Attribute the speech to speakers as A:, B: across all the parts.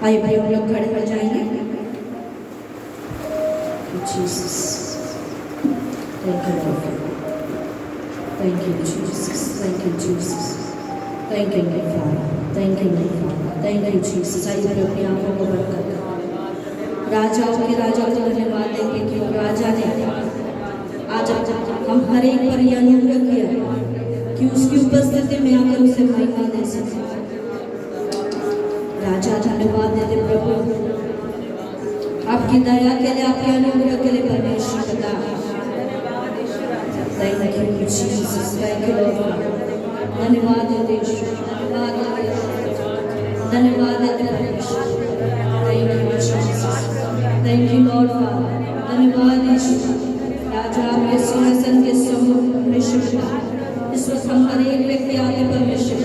A: आइए भाई हम लोग खड़े हो जाएंगे। Jesus, thank you Lord, thank you Jesus, thank you Jesus, thank you my father, thank you my father, thank you Jesus. आइए भाई अपनी आंखों को बंद कर राजाओं के राजा को धन्यवाद देंगे कि राजा ने आज हम हर एक पर यह अनुग्रह किया कि उसकी उपस्थिति में आकर उसे महिमा दे सके। राजा धन्यवाद देते प्रभु, आपकी दया के लिए, आपके अनुग्रह के लिए परमेश्वर पिता, thank you Jesus, thank you Lord. धन्यवाद देते ईश्वर, धन्यवाद देते परमेश्वर, thank you Jesus, thank you Lord father, धन्यवाद ईश्वर। राजा आपके सिंहासन के सम्मुख परमेश्वर, इस वक्त हम हर एक व्यक्ति आते परमेश्वर,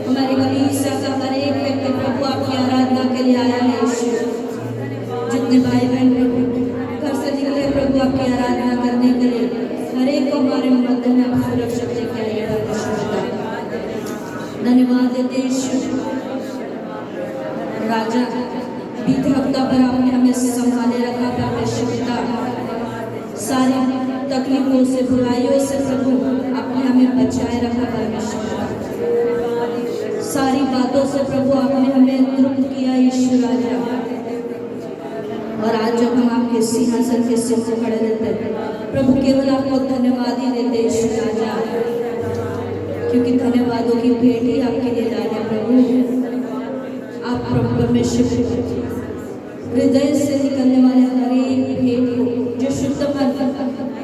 A: हमारे कलीसिया का हर एक व्यक्ति प्रभु आपकी आराधना के लिए आया है ईश्वर। जितने भाई बहन प्रभु घर से निकले प्रभु आपकी आराधना करने के लिए, हर एक को हमारे मध्य में आप सुरक्षित लेके आइए परमेश्वर। धन्यवाद देते ईश्वर। राजा बीते हफ्ता पर आपने हमें संभाले रखा परमेश्वर पिता, सारी तकलीफों से, बुराइयों से प्रभु आपने हमें बचाए रखा परमेश्वर। सारी बातों से प्रभु आपने हमें तृप्त किया ईश्वर राजा। और आज जब हम आपके सिंहासन के सिर से खड़े रहते हैं प्रभु, केवल आपको धन्यवाद ही देते ईश्वर राजा, क्योंकि धन्यवादों की भेंट ही आपके लिए लाए प्रभु। आप प्रभु परमेश्वर हृदय से निकलने वाले हर एक भेंट को, जो शुद्ध मन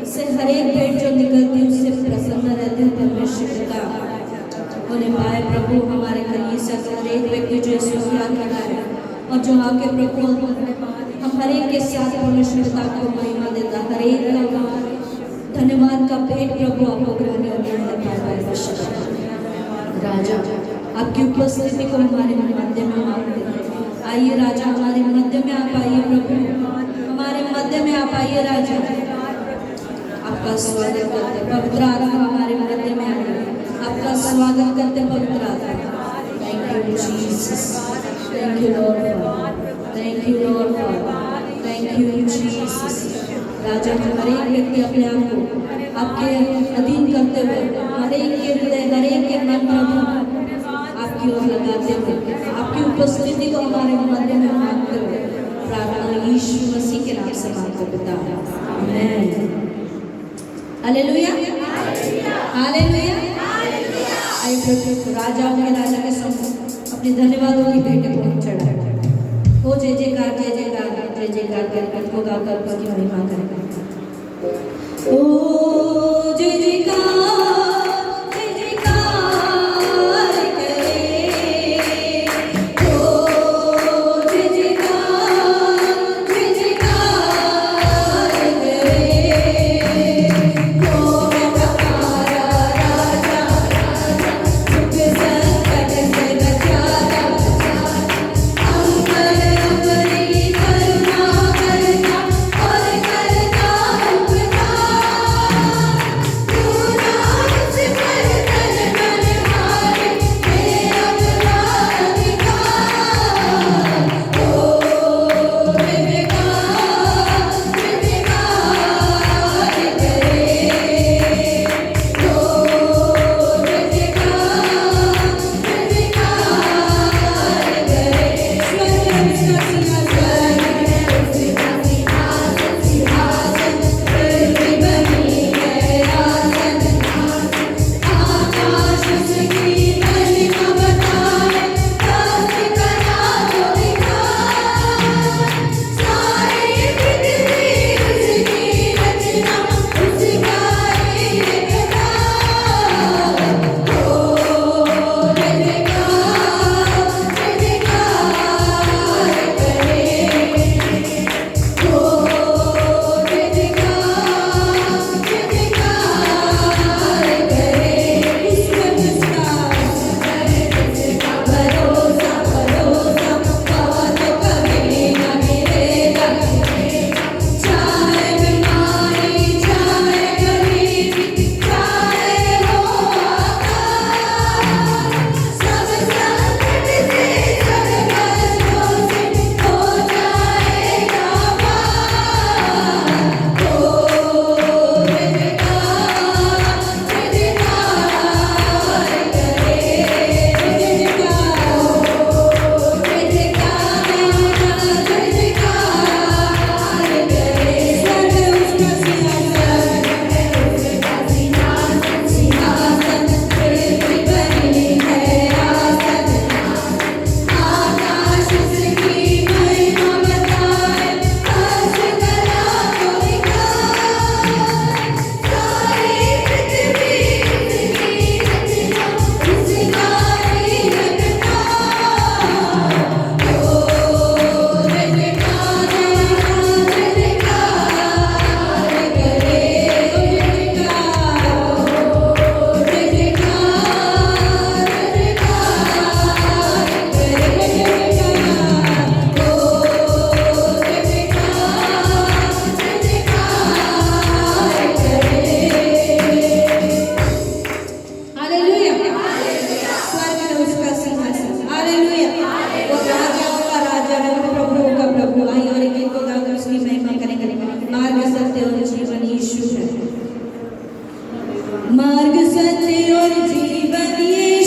A: से हर एक भेंट जो निकलती है उससे प्रसन्न रहते हैं परमेश्वर का। उन्हें पाए प्रभु हमारे कलीसिया के हर एक व्यक्ति जो स्वीकार करता है और जो आके प्रभु हम हर एक के साथ परमेश्वर को महिमा देता, हर एक का धन्यवाद का भेंट प्रभु आपको ग्रहण राजा। आपकी उपस्थिति को हमारे मध्य में मांगते हैं। आइए राजा, हमारे मध्य में आप आइए प्रभु, हमारे मध्य में आप आइए राजा। आपका स्वागत करते पवित्र आत्मा हमारे मध्य में आइए, आपका स्वागत करते पवित्र आत्मा। Thank you Jesus, thank you Lord, thank you Lord, thank you Jesus. राजा हर एक व्यक्ति अपने आप को आपके अधीन करते हुए, हर एक के हृदय, हर एक के मन प्रभु आपकी ओर लगाते हुए, आपकी उपस्थिति को हमारे मध्य में मांगते हुए प्रार्थना यीशु मसीह के नाम से मांगते पिता, आमीन। Hallelujah, hallelujah. आइए प्रभु राजाओं के राजा के सम्मुख अपने धन्यवादों की भेंट को चढ़ाएं। हो जय जयकार, जय जयकार, जय जयकार करके को गाकर उसकी महिमा करें। ओ जय जयकार,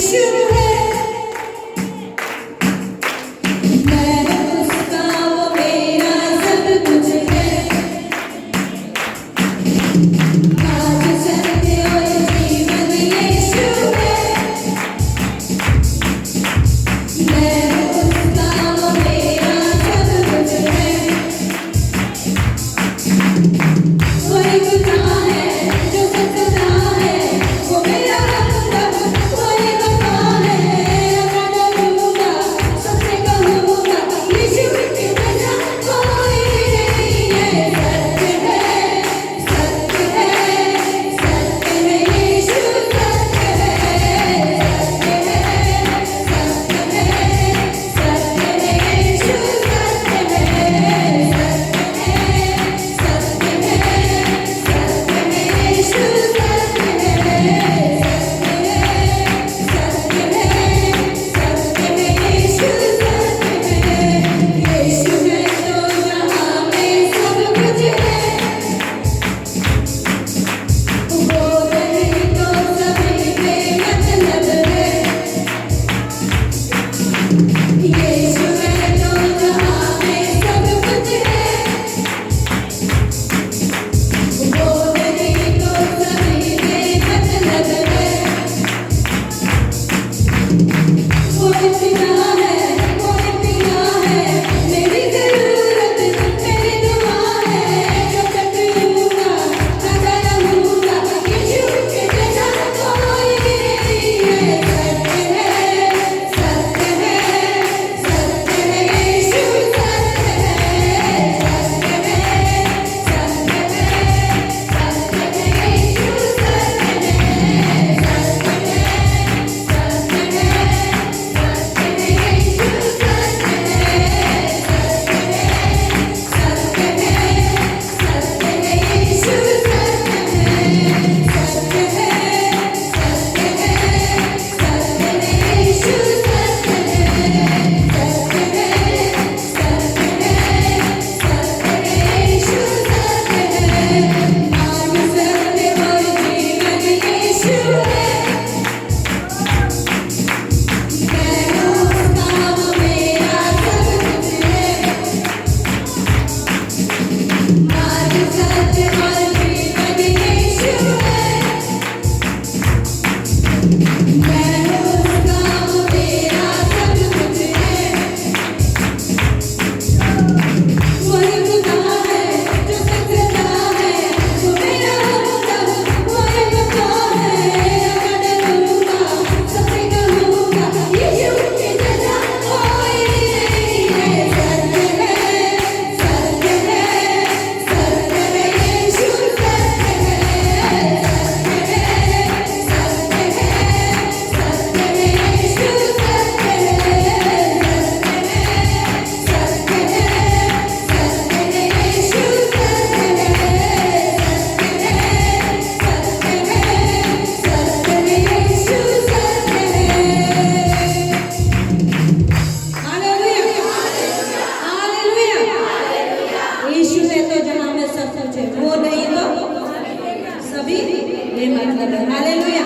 A: यीशु है, मैं उसका वो मेरा सब कुछ है। आज सत्य और जीवन यीशु है, मैं उसका वो मेरा सब कुछ है। कोई खुदा है जो सच्चा है, वो मेरा मतलब कोई वफा है। अगर डरूंगा सबसे कहूंगा यीशु के जैसा कोई नहीं है। सत्य है, सत्य है, सत्य है यीशु सत्य है, सत्य है, सत्य है, सत्य है यीशु सत्य है, सत्य है, सत्य है, सत्य है यीशु सत्य है, सत्य है, सत्य है, सत्य है यीशु सत्य है। यीशु है तो जहां में सब कुछ है, वो नहीं तो सभी बेमतलब है। यीशु है तो जहां में सब कुछ है, वो नहीं तो सभी बेमतलब है। कोई पिता है, कोई पिता है, मेरी जरूरत मेरी दुआ है। जो टकरूंगा खड़ा रहूंगा यीशु के जैसा कोई नहीं है। सत्य है, सत्य है, सत्य है यीशु सत्य है, सत्य है, सत्य है, सत्य है यीशु सत्य है, सत्य है, सत्य है, सत्य है यीशु सत्य है, सत्य है, सत्य है, सत्य है यीशु सत्य है, सत्य है, सत्य है, सत्य है यीशु सत्य है, सत्य है, सत्य है, सत्य है यीशु सत्य है। मार्ग सत्य और जीवन यीशु है, मैं उसका वो मेरा सब कुछ है। मार्ग सत्य और जीवन यीशु है, मैं उसका वो मेरा सब कुछ है। वही खुदा है जो सच्चा है, वो मेरा मतलब वही वफा है। अगर डरूंगा सबसे कहूंगा यीशु के जैसा कोई नहीं है। सत्य है, सत्य है, सत्य है यीशु सत्य है, सत्य है, सत्य है, सत्य है यीशु सत्य है, सत्य है, सत्य है, सत्य है यीशु सत्य है, सत्य है, सत्य है, सत्य है यीशु सत्य है। Hallelujah, hallelujah. यीशु है तो जहां में सब कुछ है, वो नहीं तो सभी बेमतलब है। हालेलुया।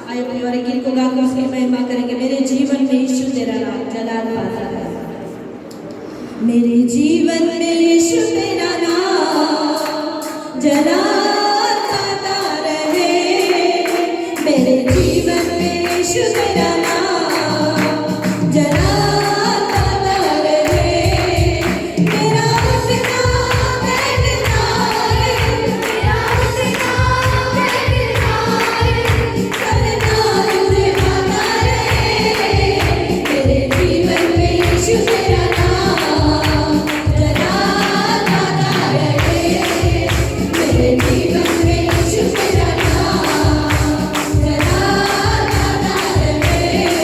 A: आइए अपने और एक गीत को गाकर उसकी महिमा करेंगे। मेरे जीवन में यीशु तेरा नाम जलाल पाता है, मेरे जीवन में यीशु तेरा नाम जलाल पाता रहे। मेरे जीवन में यीशु तेरा नाम जलाल पाता रहे। मेरा उठना बैठना है, मेरा उठना बैठना है, करना तुझे आता रहे। मेरे जीवन में यीशु तेरा नाम जलाल पाता रहे। मेरे जीवन में यीशु तेरा नाम जलाल पाता रहे।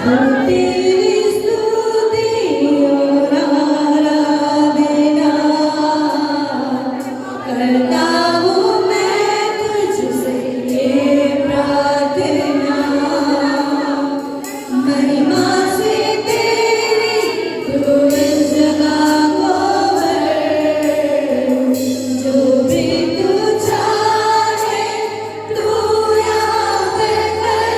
A: तेरी स्तुति और आराधना करता हूँ मैं तुझसे ये प्रार्थना, महिमा से तेरी तू इस जगह को भर, जो भी तू चाहे तू यहाँ पे कर।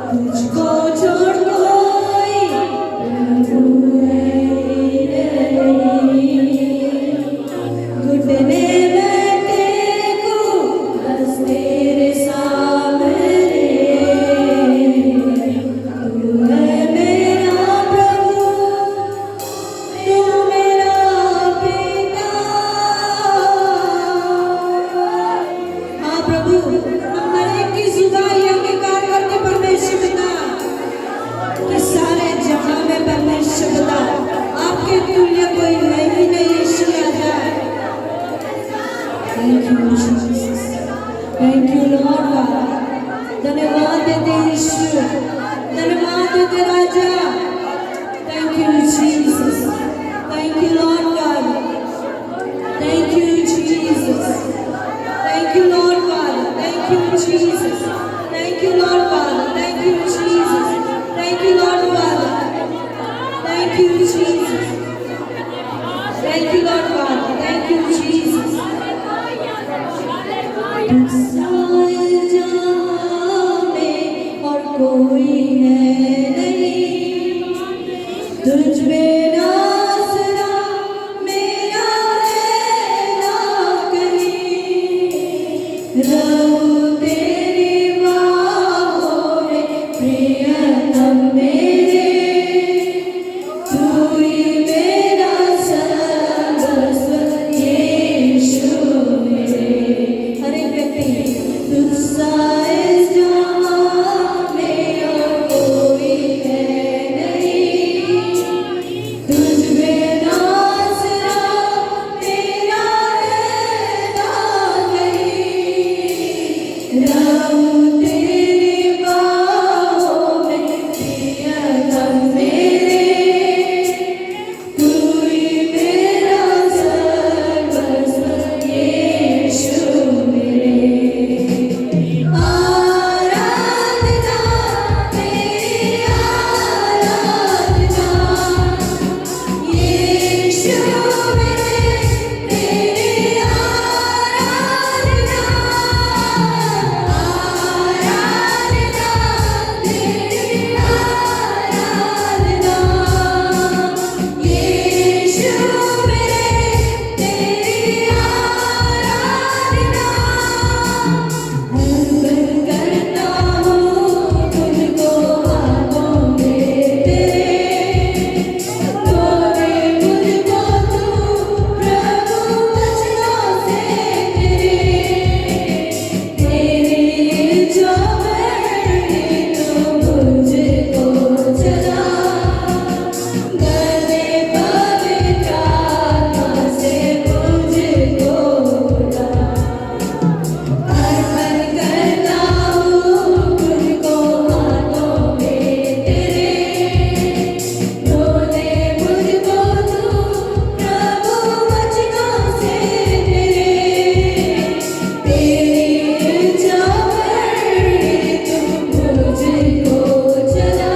B: तुझको
A: राजा, धन्यवाद देते राजा। Thank you, Jesus. Thank you, Lord God. Thank you, Jesus. Thank you, Lord God. Thank you, Jesus. Thank you, Lord God. Thank you, Jesus. Thank you, Lord God. Thank you, Jesus. Thank you, Lord God. Thank you, Jesus. और कोई है नहीं, तुझ में आसरा मेरा है ना कहीं, रहूं तेरी बाहों में प्रियतम मेरे, तू ही मेरा सर्वस्व यीशु मेरे। हर एक व्यक्ति तुझसा इस जहां में और कोई है नहीं, तुझ में आसरा मेरा है ना कहीं, रहूं तेरी बाहों में प्रियतम मेरे, तू ही मेरा सर्वस्व यीशु मेरे। आराधना तेरी आराधना, यीशु मेरे तेरी आराधना, आराधना तेरी आराधना, यीशु मेरे तेरी आराधना। अर्पण करता हूँ तुझको हाथों में तेरे, तोड़े मुझको तू प्रभु वचनों से तेरे जो बरनी तू मुझको चला, गले पवित्र आत्मा से मुझको बुला। अर्पण करता हूँ तुझको हाथों में तेरे, तोड़े मुझको तू प्रभु वचनों से तेरी इच्छा बरनी तू मुझको चला,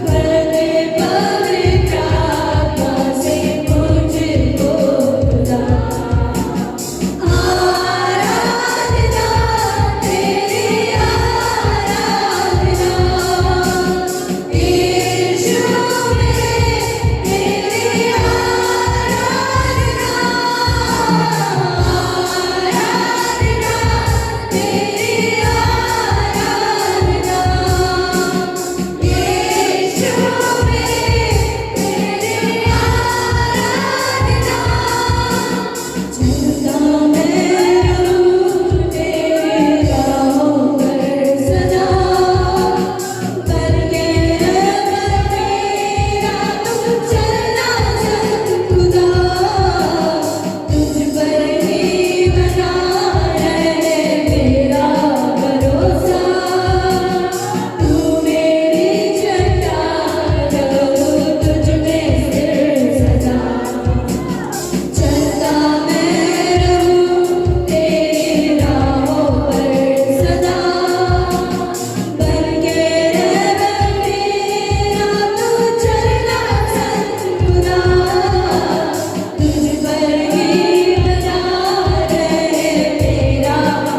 A: गले पवित्र आत्मा से मुझको बुला। आराधना तेरी आराधना, यीशु मेरे तेरी आराधना, आराधना तेरी आराधना, यीशु मेरे तेरी आराधना। चलता मैं रहूं तेरी राहों पर सदा, करके मेरा तू चलना सत खुदा, तुझ पर ही बना रहे मेरा भरोसा, तू मेरी चट्टान, रहूं तुझ में सिर सदा। चलता मैं रहूं तेरी राहों पर सदा, करके मेरा तू चलना सत खुदा, तुझ पर ही बना रहे मेरा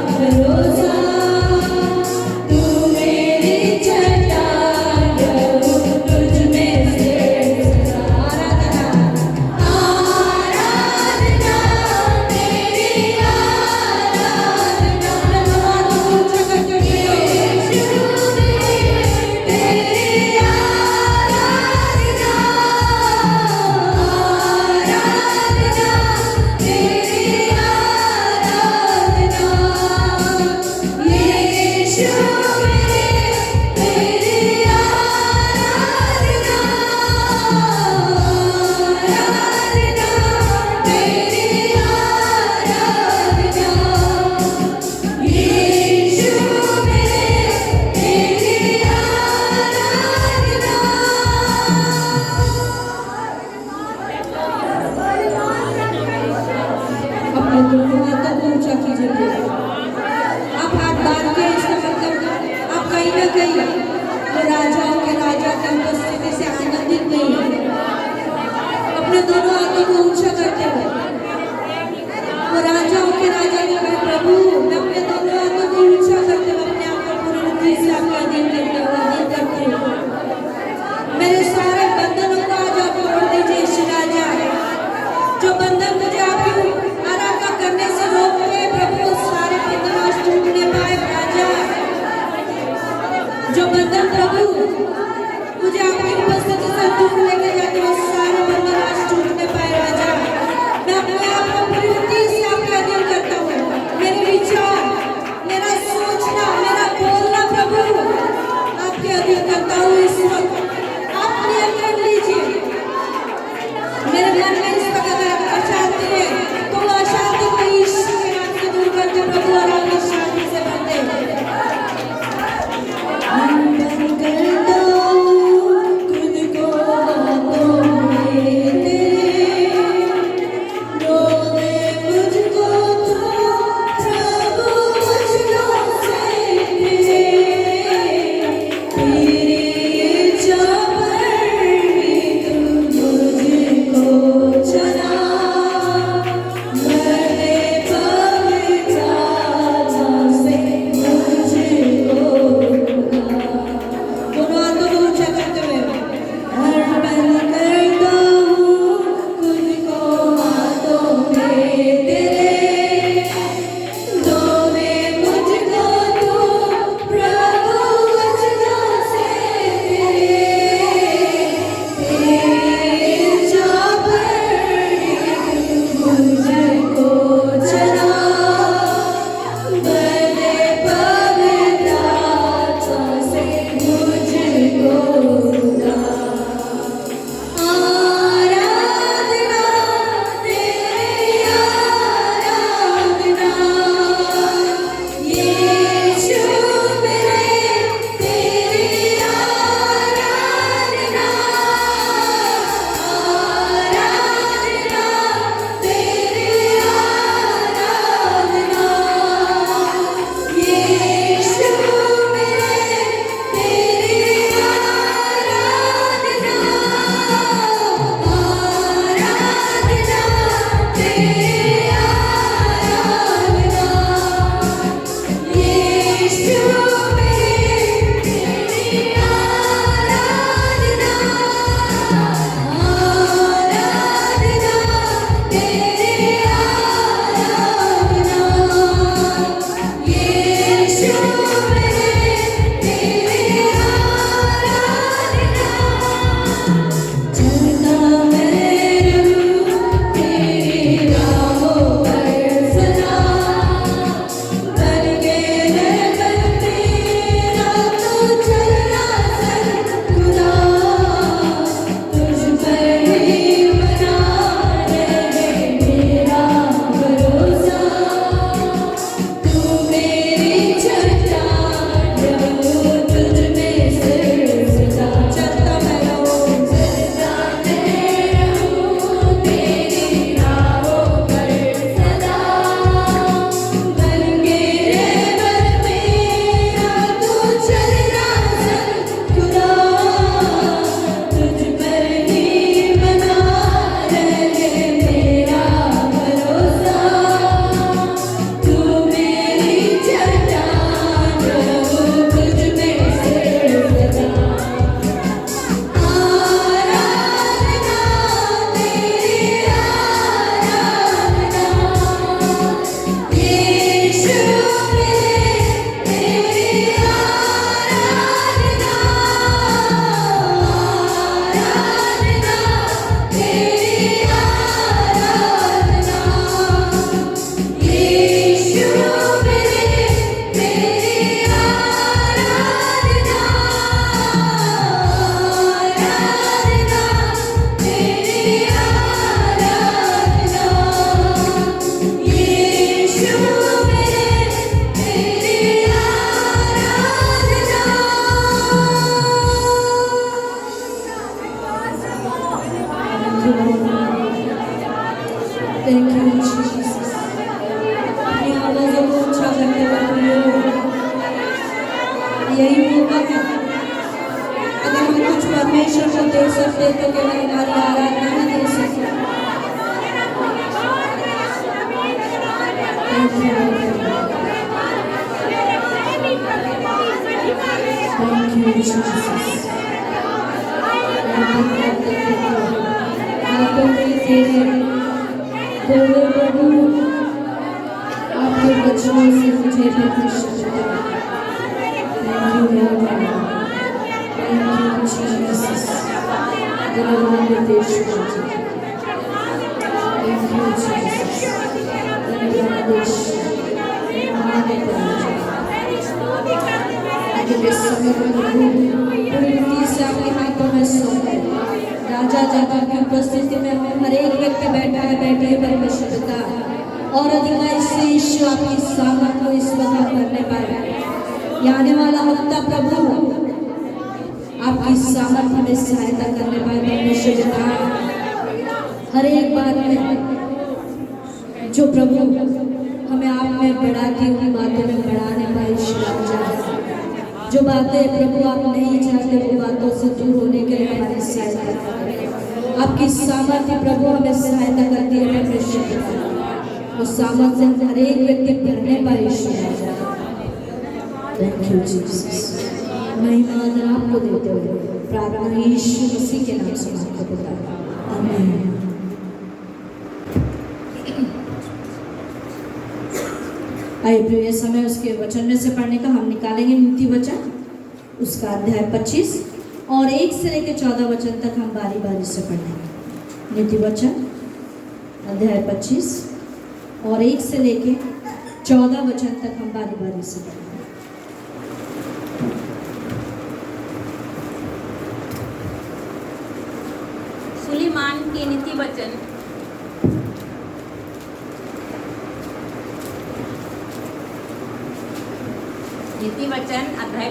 A: भरोसा, तू मेरी चट्टान, रहूं तुझ में सिर सदा। आराधना तेरी आराधना, यीशु मेरे तेरी आराधना, आराधना तेरी आराधना, यीशु मेरे तेरी आराधना, आराधना तेरी आराधना, यीशु मेरे तेरी न कहीं वो राजाओं के राजा की उपस्थिति से आनंदित नहीं है। अपने दोनों हाथों को ऊंचा करते हुए वो राजाओं के राजा ने कहा, प्रभु मैं अपने दोनों हाथों को ऊंचा करते हुए अपने आप को पूरी रीति से आपका अधीन करती हूँ। मेरे सारे बंधनों को आज आप तोड़ दीजिए यीशु राजा। जो बंधन मुझे आपकी आराधना करने से रोकते हैं प्रभु, सारे बंधन आज टूटने पाए राजा। जो बंधन प्रभु मुझे आपकी उपस्थिति से दूर लेके जाते हैं, सारे बंधन आज टूटने पाए राजा। मैं अपने आप को पूरी रीति से आपके अधीन करता हूँ। मेरे विचार, परमेश्वर को दे सकते तो केवल हमारी आराधना ही दे सकते। Thank you, Jesus. प्रभु आपके वचनों से मुझे प्रतिष्ठित करो। Thank you, Lord. Thank you, Jesus. धन्यवाद देश को। Thank you, Jesus. धन्यवाद देश। आगे समय पूरी से आपके हाथों में सौंप राजा जाकर की उपस्थिति में हर एक व्यक्ति बैठा है, बैठे परमेश्वर पिता और अधिकारी से यीशु आपकी सामर्थ को इस वक्त करने पाए। आने वाला हफ्ता प्रभु आपकी सामर्थ हमें सहायता करने पाए परमेश्वर पिता। हर एक बात में जो प्रभु हमें आप में बढ़ाती हुई बातों में बढ़ाने पाए ईश्वर। जो बातें प्रभु आप नहीं चाहते वो बातों से दूर होने के लिए हमारी सहायता करें। आपकी सामर्थ्य प्रभु हमें सहायता करती है परमेश्वर। उस सामर्थ्य से हर एक व्यक्ति भरने पाए ईश्वर। Thank you Jesus. महिमा आपको देते हुए प्रार्थना यीशु मसीह के नाम से आपको बताया। आमीन। आइए प्रिय समय उसके वचन में से पढ़ने का हम निकालेंगे नीति वचन उसका अध्याय 25 और 1 से लेकर 14 वचन तक हम बारी बारी से पढ़ेंगे। नीति वचन अध्याय 25 और 1 से लेकर 14 वचन तक हम बारी बारी से पढ़ेंगे।
B: सुलेमान के नीति वचन नीति वचन अध्याय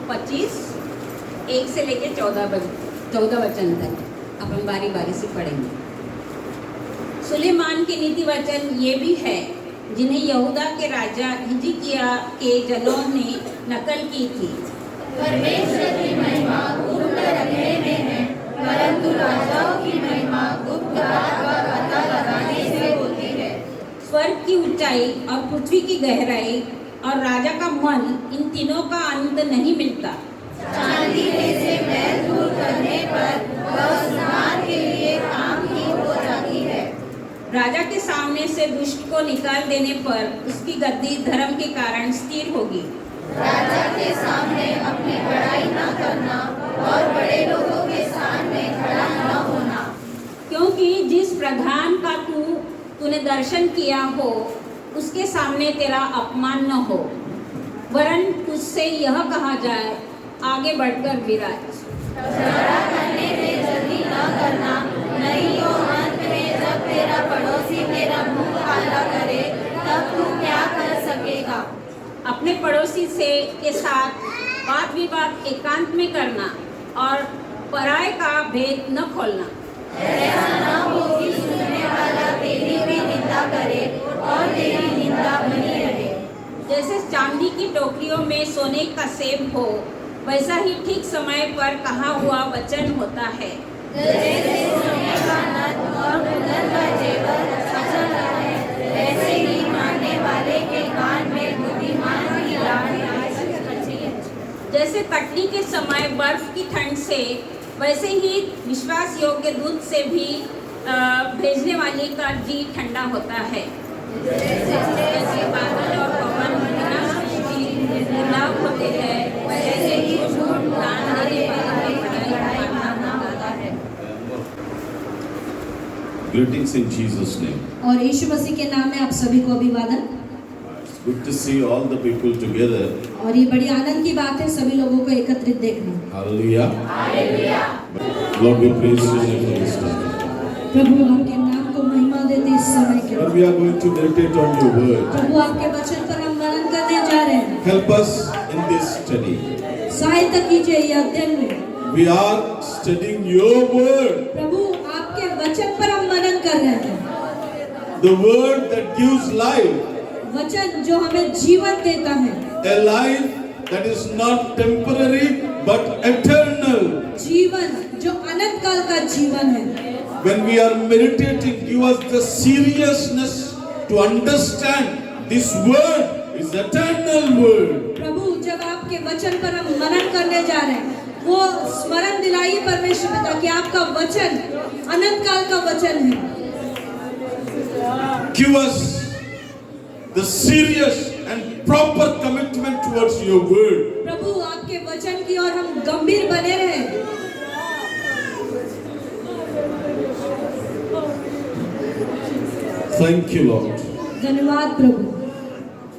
B: 25 1 से लेकर 14 वचन तक अपन बारी बारी से पढ़ेंगे। सुलेमान के नीति वचन ये भी है जिन्हें यहूदा के राजा हिजकिय्याह के जनों ने नकल की थी।
C: परमेश्वर की महिमा गुप्त रखने में है, परंतु राजाओं की महिमा गुप्त बात का पता लगाने से होती है।
B: स्वर्ग की ऊंचाई और पृथ्वी की गहराई और राजा का मन, इन तीनों का अंत नहीं मिलता।
C: चांदी में से मैल दूर करने पर वह स्नान के लिए काम की हो जाती है।
B: राजा के सामने से दुष्ट को निकाल देने पर उसकी गद्दी धर्म के कारण स्थिर होगी।
C: राजा के सामने अपनी बड़ाई न करना और बड़े लोगों के सामने खड़ा न होना।
B: क्योंकि जिस प्रधान का तूने दर्शन किया हो उसके सामने तेरा अपमान न हो, वरन तुझसे यह कहा जाए आगे बढ़कर विराज।
C: झगड़ा करने में जल्दी न करना, नहीं तो अंत में जब तेरा पड़ोसी तेरा मुंह काला करे तब तू क्या कर सकेगा।
B: अपने पड़ोसी से के साथ वाद विवाद एकांत में करना और पराये का भेद न खोलना।
C: ऐसा न हो कि सुनने वाला तेरी भी निंदा करे और तेरी निंदा बनी रहे।
B: जैसे चांदी की टोकरियों में सोने का सेब हो, वैसा ही ठीक समय पर कहा हुआ वचन होता है।
C: जैसे सोने का नथ और कुंदन का जेवर अच्छा है, वैसे ही मानने वाले के कान में बुद्धिमान की राह अच्छी है।
B: जैसे कटनी के समय बर्फ की ठंड से, वैसे ही विश्वास योग्य दूध से भी भेजने वाली का जी ठंडा होता है। जैसे बादल और पवन होते हैं, वैसे ही झूठ डालने वाले की बड़ाई करना होता है।
D: Greetings in Jesus' name.
A: और यीशु मसीह के नाम में आप सभी को अभिवादन।
D: It's good to see all the people together.
A: और ये बड़ी आनंद की बात है सभी लोगों को एकत्रित देखना।
D: Hallelujah. Hallelujah. Lord, we praise you for this time.
A: प्रभु आपके नाम को महिमा देते इस समय के
D: And we are going to meditate on your word.
A: प्रभु आपके वचन पर हम मनन करने जा रहे हैं।
D: Help us in this study.
A: सहायता कीजिए ये अध्ययन में।
D: We are studying your word.
A: प्रभु आपके वचन पर हम मनन कर रहे हैं।
D: The word that gives life.
A: वचन जो हमें जीवन देता है।
D: A life that is not temporary but eternal.
A: जीवन जीवन जो अनंत काल का जीवन है।
D: When we are meditating, give us the seriousness to understand this word is eternal word.
A: प्रभु जब आपके वचन पर हम मनन करने जा रहे हैं, वो स्मरण दिलाइए परमेश्वर पिता कि आपका वचन अनंत काल का वचन है।
D: Give us the serious and proper commitment towards your word.
A: प्रभु आपके वचन की ओर हम गंभीर बने रहे।
D: Thank you, Lord.
A: धन्यवाद प्रभु।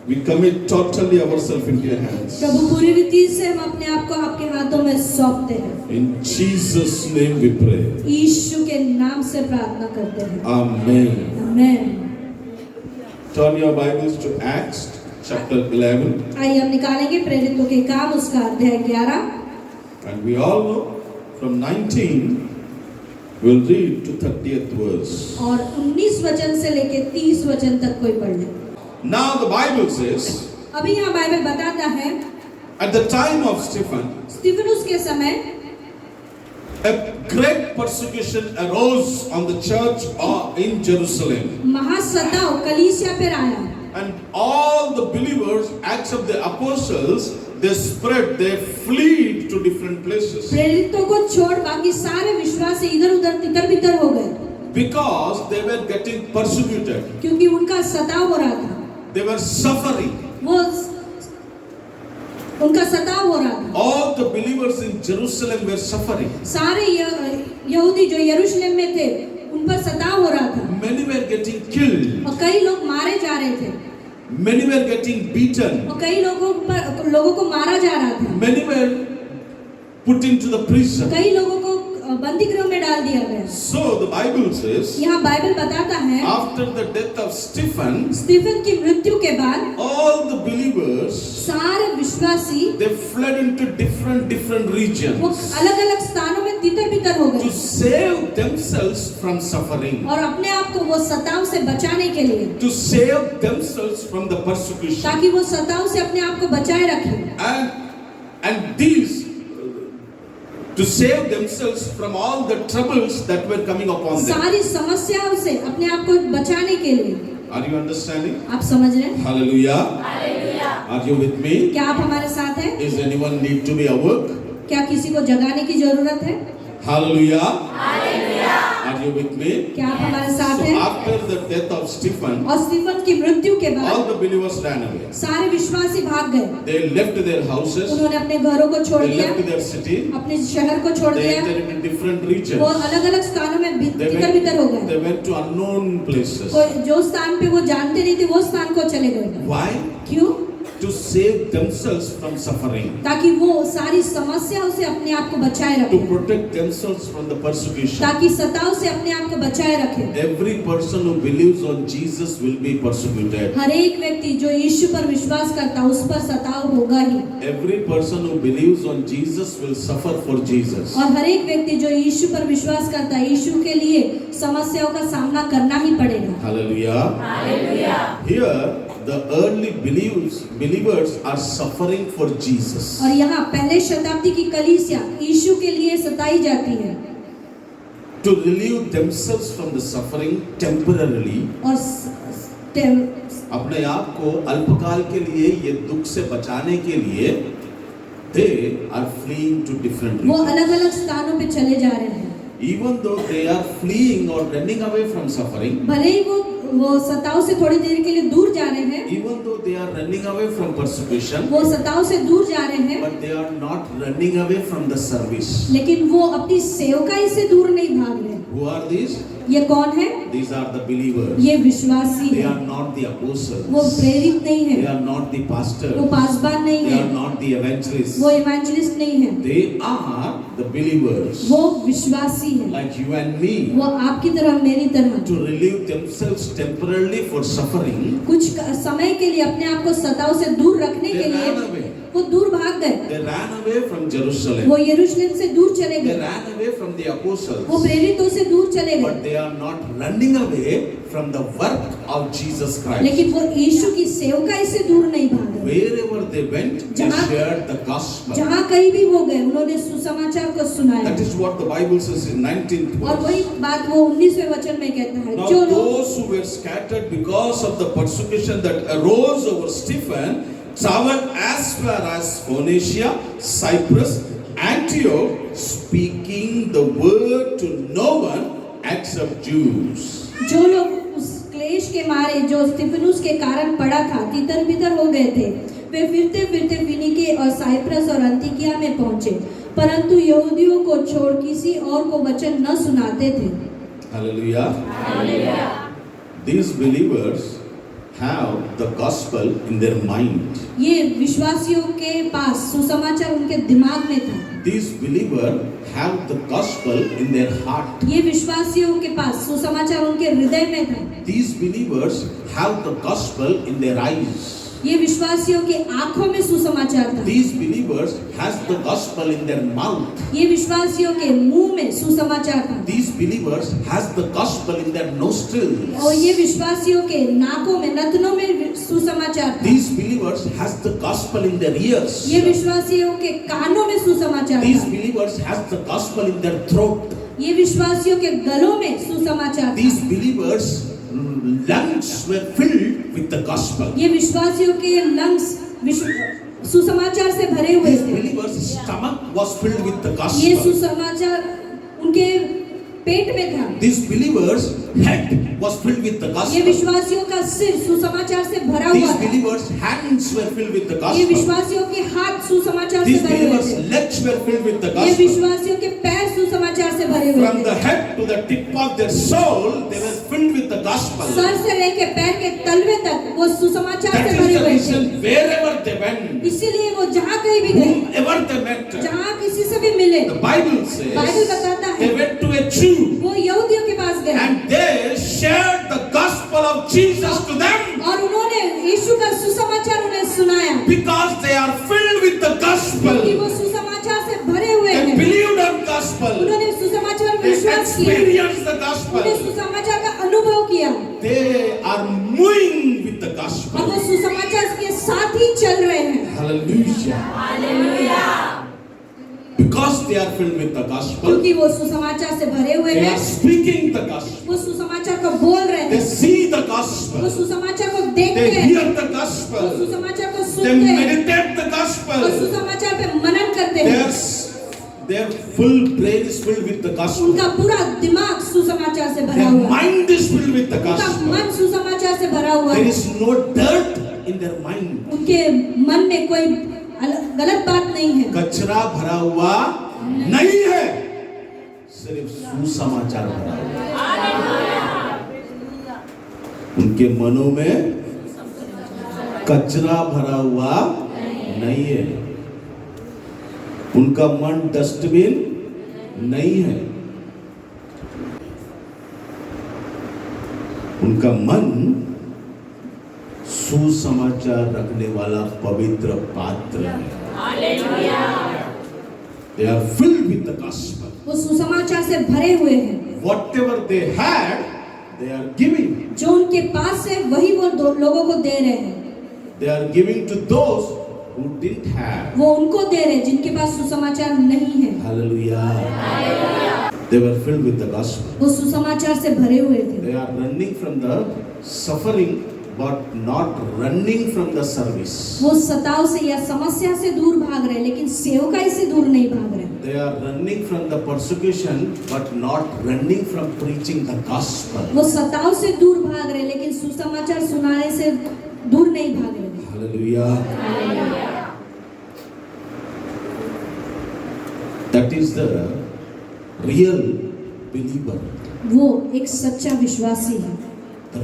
D: We commit totally ourselves into your hands.
A: प्रभु पूरी रीति से हम अपने आप को आपके हाथों में सौंपते हैं।
D: In Jesus' name we pray.
A: यीशु के नाम से प्रार्थना करते हैं।
D: Amen.
A: Amen.
D: Turn your Bibles to Acts chapter 11.
A: आइए हम निकालेंगे प्रेरितों के काम उसका अध्याय 11।
D: And we all know from 19 we'll read to 30th verse.
A: और 19 वचन से लेके 30 वचन तक कोई पढ़ ले।
D: Now the Bible says,
A: अभी यहाँ बाइबल बताता है
D: at the time of Stephen,
A: स्तिफनुस के समय
D: a great persecution arose on the church in Jerusalem.
A: महासताव कलीसिया पर आया।
D: And all the believers, except the apostles, they spread, they fled to different places.
A: प्रेरितों को छोड़ बाकी सारे विश्वासी इधर-उधर तितर-बितर हो गए।
D: Because they were getting persecuted.
A: क्योंकि उनका सताव हो रहा था।
D: They were suffering.
A: वो उनका सताव हो रहा था।
D: All the believers in Jerusalem were suffering.
A: सारे यहूदी जो यरूशलेम में थे, उन पर सताव हो रहा था।
D: Many were getting killed.
A: और कई लोग मारे जा रहे थे।
D: Many were getting beaten.
A: और कई लोगों को मारा जा रहा था।
D: Many were put into the prison.
A: कई लोगों को बंदी गृह में डाल दिया गया।
D: So the Bible says,
A: यहाँ बाइबल बताता है
D: after the death of Stephen,
A: Stephen की मृत्यु के बाद
D: all the believers,
A: सारे विश्वासी
D: they fled into different
A: वो
D: regions
A: अलग-अलग स्थानों में तितर-बितर हो
D: to
A: गए
D: save themselves from suffering,
A: और अपने आप को वो सताव से बचाने के लिए,
D: to save themselves from the persecution.
A: ताकि वो सताव से अपने आप को बचाए रखें
D: And these to save themselves from all the troubles that were coming upon them.
A: सारी समस्याओं से अपने आप को बचाने के लिए।
D: Are you understanding?
A: आप समझ रहे हैं?
D: Hallelujah.
C: Hallelujah.
D: Are you with me?
A: क्या आप हमारे साथ हैं?
D: Is anyone need to be awake?
A: क्या किसी को जगाने की जरूरत है?
D: Hallelujah.
C: Hallelujah.
D: Are you with me?
A: क्या आप हमारे साथ
D: So
A: हैं?
D: after the death of Stephen,
A: और स्टीफन की मृत्यु के
D: all
A: बाद
D: the believers ran away.
A: सारे विश्वासी भाग गए।
D: They left their houses,
A: उन्होंने अपने घरों को छोड़
D: they
A: दिया,
D: left their city,
A: अपने शहर को छोड़
D: they
A: दिया,
D: entered into different regions.
A: वो अलग-अलग स्थानों में तितर-बितर हो गए।
D: They went to unknown places.
A: कोई जो स्थान पे वो जानते नहीं थे, वो स्थान को चले गए।
D: Why?
A: क्यों?
D: To save themselves from suffering,
A: ताकि वो सारी समस्याओं से अपने आप को बचाए
D: to
A: रखें,
D: protect themselves from the persecution.
A: ताकि सताव से अपने आप को बचाए रखें।
D: Every person who believes on Jesus will be persecuted.
A: हर एक व्यक्ति जो यीशु पर विश्वास करता है, उस पर सताव होगा ही।
D: Every person who believes on Jesus will suffer for Jesus.
A: और हर एक व्यक्ति जो यीशु पर विश्वास करता है, यीशु के लिए समस्याओं का सामना करना ही पड़ेगा।
D: Hallelujah.
C: Hallelujah.
D: Here the early believers are suffering for Jesus.
A: और यहाँ पहले शताब्दी की कलीसिया यीशु के लिए सताई जाती है।
D: To relieve themselves from the suffering temporarily,
A: और
D: अपने आप को अल्पकाल के लिए ये दुख से बचाने के लिए they are fleeing to different
A: वो
D: regions.
A: अलग-अलग स्थानों पे चले जा रहे हैं।
D: Even though they are fleeing or running away from suffering,
A: भले ही वो सताव से थोड़ी देर के लिए दूर जा रहे हैं,
D: even though they are running away from persecution,
A: वो सताव से दूर जा रहे हैं,
D: but they are not running away from the service.
A: लेकिन वो अपनी सेवकाई से दूर नहीं भाग रहे।
D: Who are these?
A: ये कौन है?
D: These are the believers.
A: ये विश्वासी
D: They
A: है।
D: are not the apostles.
A: वो प्रेरित नहीं
D: They
A: है,
D: are not the pastors.
A: वो पासबान नहीं
D: They
A: है,
D: are not the evangelists.
A: वो इवेंजलिस्ट नहीं है,
D: They are the believers,
A: वो विश्वासी है।
D: like you and me,
A: वो आपकी तरह मेरी तरह
D: to relieve themselves temporarily for suffering.
A: कुछ समय के लिए अपने आप को सताव से दूर रखने
D: They
A: के लिए
D: ran away.
A: वो दूर भाग गए,
D: They ran away from Jerusalem.
A: वो यरूशलेम से दूर चले
D: They
A: गए,
D: ran away from the
A: वो
D: apostles.
A: प्रेरितों से दूर चले गए,
D: But they are not running away from the work of Jesus Christ.
A: लेकिन वो यीशु की सेवकाई से दूर नहीं भागे।
D: Wherever they went, they
A: जहाँ-
D: shared the gospel.
A: जहाँ कहीं भी वो गए उन्होंने सुसमाचार को सुनाया,
D: That is what the Bible says in 19th
A: और वही
D: verse.
A: बात वो 19वें वचन में कहता है,
D: Now
A: जो लोग
D: those who were scattered because of the persecution that arose over Stephen traveled as far as Phoenicia, Cyprus, Antioch, speaking the word to no one except Jews.
A: जो लोग उस क्लेश के मारे जो स्तिफनुस के कारण पड़ा था तितर बितर हो गए थे, वे फिरते फिरते फिनीके और साइप्रस और अंतिकिया में पहुंचे, परंतु यहूदियों को छोड़ किसी और को वचन न सुनाते थे।
D: Hallelujah. These believers have the gospel in their mind.
A: ये विश्वासियों के पास सुसमाचार उनके दिमाग में था,
D: These believers have the gospel in their heart.
A: ये विश्वासियों के पास सुसमाचार उनके हृदय में था,
D: These believers have the gospel in their eyes.
A: ये विश्वासियों के आंखों में सुसमाचार था,
D: These believers has the gospel in their mouth.
A: ये विश्वासियों के मुंह में सुसमाचार था,
D: These believers has the gospel in their nostrils.
A: और ये विश्वासियों के नाकों में नथनों में सुसमाचार था,
D: These believers has the gospel in their ears.
A: ये विश्वासियों के कानों में सुसमाचार
D: These
A: था,
D: believers has the gospel in their throat.
A: ये विश्वासियों के गलों में सुसमाचार
D: These
A: था,
D: believers lungs were filled with the gospel.
A: ये विश्वासियों के लंग्स सुसमाचार से भरे हुए
D: These
A: थे,
D: believers stomach was filled with the
A: ये
D: gospel.
A: सुसमाचार उनके पेट में था,
D: These believers head was filled with the
A: ये
D: gospel.
A: विश्वासियों का सिर सुसमाचार से भरा हुआ
D: These
A: था,
D: believers hands were filled with the
A: ये
D: gospel.
A: विश्वासियों के हाथ सुसमाचार से
D: These
A: भरे हुए
D: believers
A: थे,
D: legs were filled with the
A: ये
D: gospel.
A: विश्वासियों के पैर सुसमाचार से भरे हुए
D: From the
A: थे,
D: head to the tip of their soul, they were filled with the gospel.
A: Sir से लेके पैर के तलवे तक वो सुसमाचार
D: That
A: से
D: is
A: भरे
D: the
A: हुए थे।
D: reason wherever they went,
A: इसीलिए वो जहाँ कहीं भी गए,
D: whomever they met,
A: जहाँ किसी से भी मिले,
D: the Bible
A: बाइबल
D: says
A: बताता है
D: they went to a Jew
A: वो यहूदियों के पास गए
D: and they shared the gospel of Jesus to them
A: और उन्होंने यीशु का सुसमाचार उन्हें सुनाया,
D: because they are filled with the
A: क्योंकि
D: gospel.
A: वो सुसमाचार से भरे हुए
D: They
A: हैं,
D: believed on gospel.
A: उन्होंने सुसमाचार में
D: They
A: विश्वास किया,
D: experienced the
A: उन्होंने
D: gospel.
A: सुसमाचार का अनुभव किया
D: They are moving with the
A: और वो
D: gospel.
A: सुसमाचार के साथ ही चल रहे हैं।
D: Hallelujah. Because they are filled with the gospel,
A: क्योंकि वो सुसमाचार से भरे हुए
D: they
A: हैं,
D: are speaking the gospel.
A: वो सुसमाचार को बोल रहे
D: They
A: हैं,
D: see the
A: वो
D: gospel.
A: सुसमाचार को देखते
D: They
A: हैं,
D: hear the
A: वो
D: gospel.
A: सुसमाचार को
D: They
A: सुनते हैं
D: meditate the
A: और
D: gospel.
A: सुसमाचार पे मनन करते हैं।
D: Their full brain is filled with the gospel.
A: उनका पूरा दिमाग सुसमाचार से भरा
D: Their
A: हुआ है,
D: mind is filled with the
A: उनका
D: gospel.
A: मन सुसमाचार से भरा हुआ
D: There
A: है,
D: is no dirt in their mind.
A: उनके मन में कोई गलत बात नहीं है,
D: कचरा भरा हुआ नहीं है, सिर्फ सुसमाचार भरा हुआ। उनके मनों में कचरा भरा हुआ नहीं है, उनका मन डस्टबिन नहीं है, उनका मन सुसमाचार रखने वाला पवित्र पात्र है। They are filled with the gospel.
A: वो सुसमाचार से भरे हुए हैं,
D: Whatever they had, they are giving.
A: जो उनके पास है वही वो लोगों को दे रहे हैं,
D: They are giving to those who didn't have.
A: वो उनको दे रहे हैं जिनके पास सुसमाचार नहीं है।
D: Hallelujah. They were filled with the gospel.
A: वो सुसमाचार से भरे हुए थे,
D: They are running from the suffering, but not running from the service.
A: वो सताव से या समस्या से दूर भाग रहे हैं, लेकिन सेवकाई से दूर नहीं भाग रहे।
D: They are running from the persecution, but not running from preaching the gospel.
A: वो सताव से दूर भाग रहे हैं, लेकिन सुसमाचार सुनाने से दूर नहीं भाग रहे।
D: Hallelujah. That is the real believer.
A: वो एक सच्चा विश्वासी है,
D: The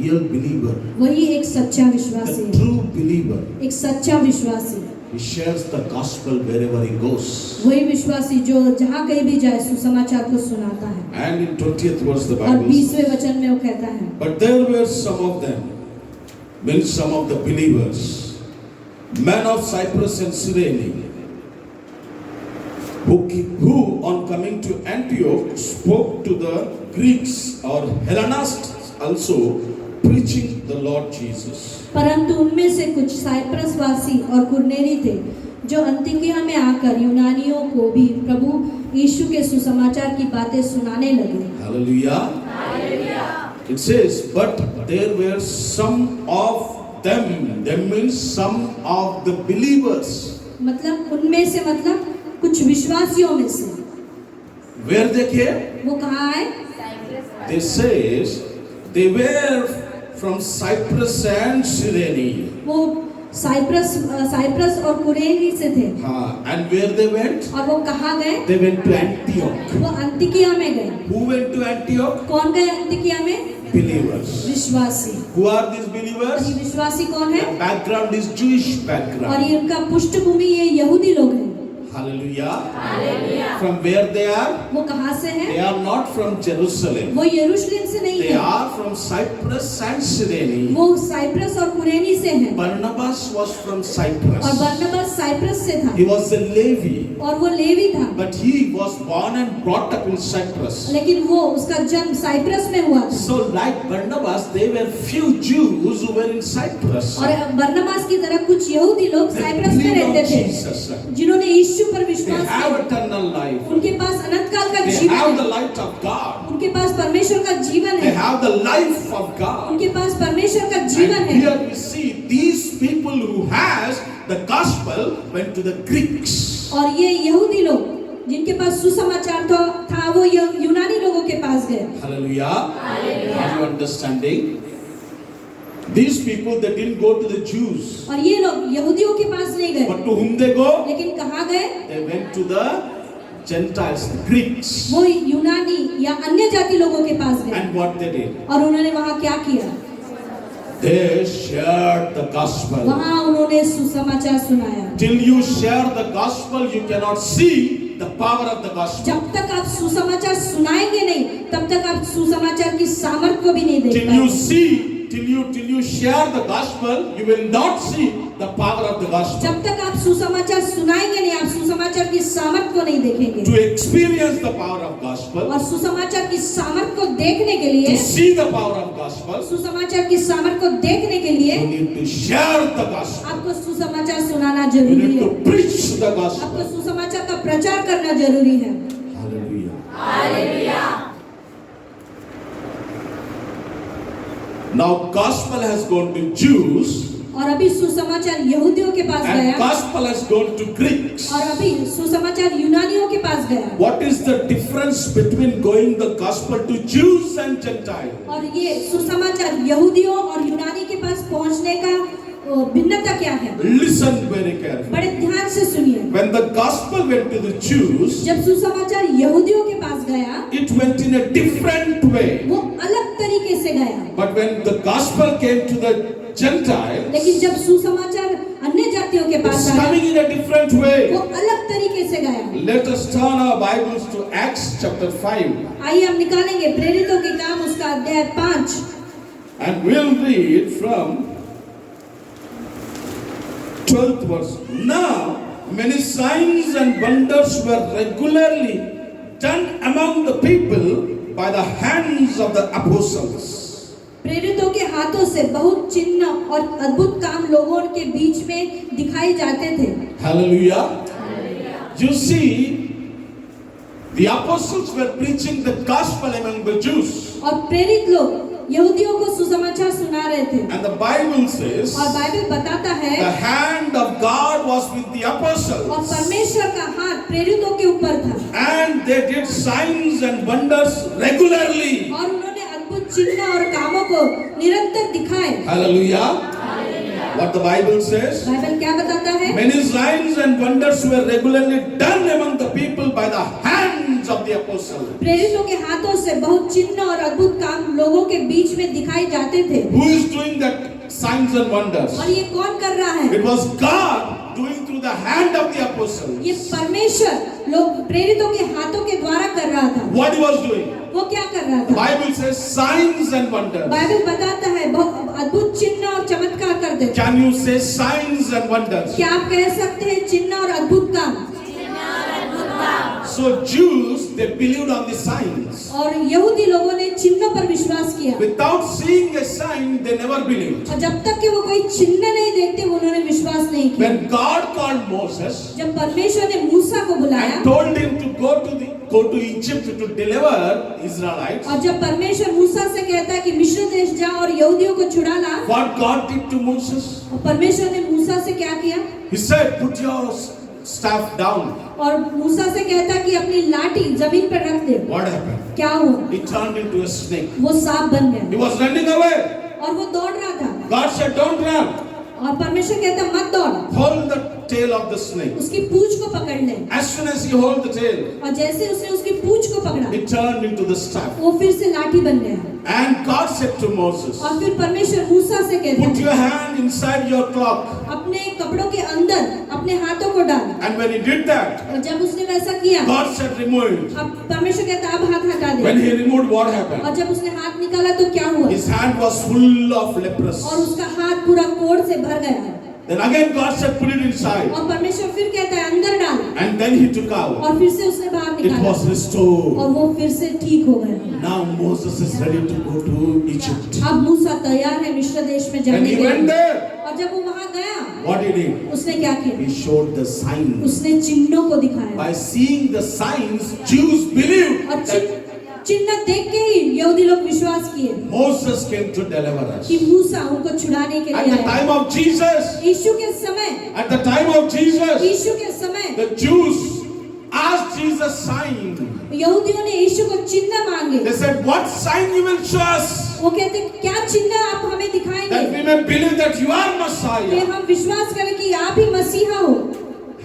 D: real believer.
A: वही एक सच्चा विश्वासी
D: The
A: है,
D: true believer.
A: एक सच्चा विश्वासी,
D: He shares the gospel wherever he goes.
A: वही विश्वासी जो जहाँ कहीं भी जाए सुसमाचार को सुनाता है।
D: And in 20th verse the
A: और
D: Bible says,
A: 20वें वचन में वो कहता है,
D: but there were some of them, means some of the believers, men of Cyprus and Cyrene, who on coming to Antioch spoke to the Greeks or Hellenists also, preaching the Lord Jesus.
A: परंतु उनमें से कुछ Cyprus वासी और कुरनेली थे जो अंतिकिया में आकर यूनानियों को भी प्रभु यीशु के सुसमाचार की बातें सुनाने लगे.
D: Hallelujah. It says, but there were some of them means some of the believers.
A: मतलब उनमें से मतलब कुछ विश्वासियों में से.
D: Where they came?
A: वो कहाँ आए?
D: They says they were from Cyprus and Cyrene.
A: वो साइप्रस और कुरेनी से थे.
D: And where they went?
A: और वो कहाँ गए?
D: They went to Antioch.
A: वो अंतिकिया में गए.
D: Who went to Antioch?
A: कौन गए अंतिकिया में?
D: Believers.
A: विश्वासी.
D: Who are these
A: और
D: believers?
A: ये विश्वासी कौन है?
D: The background is Jewish
A: और
D: background.
A: ये उनका पृष्ठभूमि ये यहूदी लोग हैं.
D: Hallelujah. From where they are?
A: वो कहाँ से हैं?
D: They are not from Jerusalem.
A: वो यरूशलेम से नहीं
D: They
A: है.
D: are from Cyprus and Cyrene.
A: वो साइप्रस और कुरेनी से हैं.
D: Barnabas was from
A: और
D: Cyprus.
A: बरनबास साइप्रस से था.
D: He was a Levi,
A: और वो लेवी था.
D: but he was born and brought up in Cyprus.
A: लेकिन वो उसका जन्म साइप्रस में हुआ था.
D: So like Barnabas, there were few Jews who were in Cyprus.
A: और बरनबास की तरह कुछ यहूदी लोग
D: They
A: साइप्रस में
D: believed on
A: रहते थे
D: Jesus.
A: जिन्होंने यीशु पर
D: They
A: विश्वास
D: have
A: किया.
D: eternal life.
A: उनके पास अनंत काल का
D: They
A: जीवन
D: have the
A: है.
D: light of God.
A: उनके पास परमेश्वर का जीवन
D: They
A: है.
D: have the life of God.
A: उनके पास परमेश्वर का जीवन
D: And
A: है.
D: here we see these people who has the gospel went to the Greeks.
A: और ये यहूदी लोग जिनके पास सुसमाचार था वो यूनानी लोगों के पास गए.
D: Hallelujah. Are you understanding? These people, they didn't go to the Jews.
A: और ये लोग यहूदियों के पास नहीं गए.
D: But to whom they go?
A: लेकिन कहाँ गए?
D: They went to the Gentiles, the Greeks.
A: वो यूनानी या अन्य जाति लोगों के पास गए.
D: And what they did?
A: और उन्होंने वहाँ क्या किया?
D: They shared the gospel.
A: वहाँ उन्होंने सुसमाचार सुनाया.
D: Till you share the gospel, you cannot see the power of the gospel.
A: जब तक आप सुसमाचार सुनाएंगे नहीं तब तक आप सुसमाचार की सामर्थ्य को भी नहीं देख
D: Till you
A: पाएंगे.
D: see, till you share the gospel, you will not see the power of the gospel.
A: जब तक आप सुसमाचार सुनाएंगे नहीं आप सुसमाचार की सामर्थ्य को नहीं देखेंगे.
D: To experience the power of gospel,
A: और सुसमाचार की सामर्थ्य को देखने के
D: to
A: लिए
D: see the power of gospel,
A: सुसमाचार की सामर्थ्य को देखने के लिए
D: you need to share the gospel.
A: आपको सुसमाचार सुनाना
D: You
A: जरूरी
D: need
A: है.
D: to preach the
A: आपको
D: gospel.
A: सुसमाचार का प्रचार करना जरूरी है.
D: Hallelujah. Now gospel has gone to Jews
A: और अभी सुसमाचार यहूदियों के पास
D: and
A: गया
D: gospel has gone to Greeks.
A: और अभी सुसमाचार यूनानियों के पास गया.
D: What is the difference between going the gospel to Jews and Gentiles?
A: और ये सुसमाचार यहूदियों और यूनानी के पास पहुंचने का भिन्नता क्या है?
D: Listen very carefully.
A: बड़े ध्यान से सुनिए.
D: When the gospel went to the Jews,
A: जब सुसमाचार यहूदियों के पास गया
D: it went in a different way.
A: वो अलग तरीके से गया.
D: But when the gospel came to the Gentiles,
A: लेकिन जब सुसमाचार अन्य जातियों के पास
D: it's
A: आया
D: coming in a different way.
A: वो अलग तरीके से गया.
D: Let us turn our Bibles to Acts chapter 5
A: आइए हम निकालेंगे प्रेरितों के काम उसका अध्याय 5
D: and we'll read from 12th verse. Now, many signs and wonders were regularly done among the people by the hands of the apostles.
A: प्रेरितों के हाथों से बहुत चिन्ह और अद्भुत काम लोगों के बीच में दिखाए जाते थे.
D: Hallelujah. You see, the apostles were preaching the gospel among the Jews.
A: और प्रेरित लोग यहूदियों को सुसमाचार सुना रहे थे.
D: And the Bible says,
A: और बाइबल बताता है
D: the hand of God was with the
A: और
D: apostles.
A: परमेश्वर का हाथ प्रेरितों के ऊपर था.
D: And they did signs and wonders regularly.
A: और उन्होंने अद्भुत चिन्ह और कामों को निरंतर दिखाए.
D: Hallelujah. What the Bible says?
A: Bible क्या बताता है?
D: Many signs and wonders were regularly done among the people by the hands of the apostles.
A: प्रेरितों के हाथों से बहुत चिन्ह और अद्भुत काम लोगों के बीच में दिखाए जाते थे.
D: Who is doing that signs and wonders?
A: और ये कौन कर रहा है?
D: It was God doing through the hand of the apostles.
A: ये परमेश्वर लोग प्रेरितों के हाथों के द्वारा कर रहा था.
D: What he was doing?
A: वो क्या कर रहा
D: The
A: था?
D: Bible says signs and wonders.
A: Bible बताता है बहुत अद्भुत चिन्ह और चमत्कार कर करते थे।
D: Can you say signs and wonders?
A: क्या आप कह सकते हैं चिन्ह और अद्भुत काम?
D: So Jews, they believed on the signs.
A: और यहूदी लोगों ने चिन्हों पर विश्वास किया
D: Without seeing a sign, they never believed.
A: और जब तक कि वो कोई चिन्ह नहीं देखते उन्होंने विश्वास नहीं किया।
D: When God called Moses
A: जब परमेश्वर ने मूसा को बुलाया
D: and told him to go to Egypt to deliver Israelites,
A: और जब परमेश्वर मूसा से कहता है कि मिस्र देश जा और यहूदियों को छुड़ा ला,
D: what God did to Moses?
A: और परमेश्वर ने मूसा से क्या किया?
D: He said, put your staff down.
A: और मूसा से कहता कि अपनी लाठी जमीन पर रख दे।
D: What happened?
A: क्या हुआ?
D: He turned into a snake.
A: वो सांप बन
D: He
A: गया
D: was running away.
A: और वो दौड़ रहा था
D: God said, don't run.
A: और परमेश्वर कहता मत दौड़,
D: Hold the tail of the snake.
A: उसकी पूंछ को पकड़ ले।
D: As soon as he hold the tail,
A: और जैसे उसने उसकी पूंछ को पकड़ा
D: it turned into the staff.
A: वो फिर से लाठी बन गया।
D: And God said to Moses,
A: और फिर परमेश्वर मूसा से कहता
D: put your hand inside your cloak.
A: अपने कपड़ों के अंदर अपने हाथों को डाल।
D: And when he did that,
A: और जब उसने वैसा किया
D: God said, remove it.
A: अब परमेश्वर कहता अब हाथ हटा दे।
D: When he removed, what happened?
A: और जब उसने हाथ निकाला तो क्या हुआ?
D: His hand was full of leprosy.
A: और उसका हाथ पूरा कोढ़ से भर गया।
D: Then again God said, put it inside.
A: और परमेश्वर फिर कहता है अंदर डाल।
D: And then he took out.
A: और फिर से उसने बाहर
D: It
A: निकाला
D: was restored.
A: और वो फिर से ठीक हो गया।
D: Now Moses is ready to go to Egypt.
A: अब मूसा तैयार है मिस्र देश में
D: When
A: जाने
D: he
A: के
D: went
A: लिए।
D: there,
A: और जब वो वहां गया
D: what did he do?
A: उसने क्या किया?
D: He showed the signs.
A: उसने चिन्हों को दिखाया
D: By seeing the signs, Jews believed
A: और
D: that
A: चिन्ह देख के ही यहूदी लोग विश्वास किए
D: Moses came to deliver us.
A: कि मूसा उनको छुड़ाने के
D: At
A: लिए
D: the
A: आया।
D: time of Jesus,
A: यीशु के समय
D: at the time of Jesus,
A: यीशु के समय
D: the Jews asked Jesus sign.
A: यहूदियों ने यीशु को चिन्ह मांगे।
D: They said, what sign you will show us
A: वो कहते क्या चिन्ह आप हमें
D: that
A: दिखाएंगे
D: we may believe that you are
A: कि
D: Messiah?
A: हम विश्वास करें कि आप ही मसीहा हो।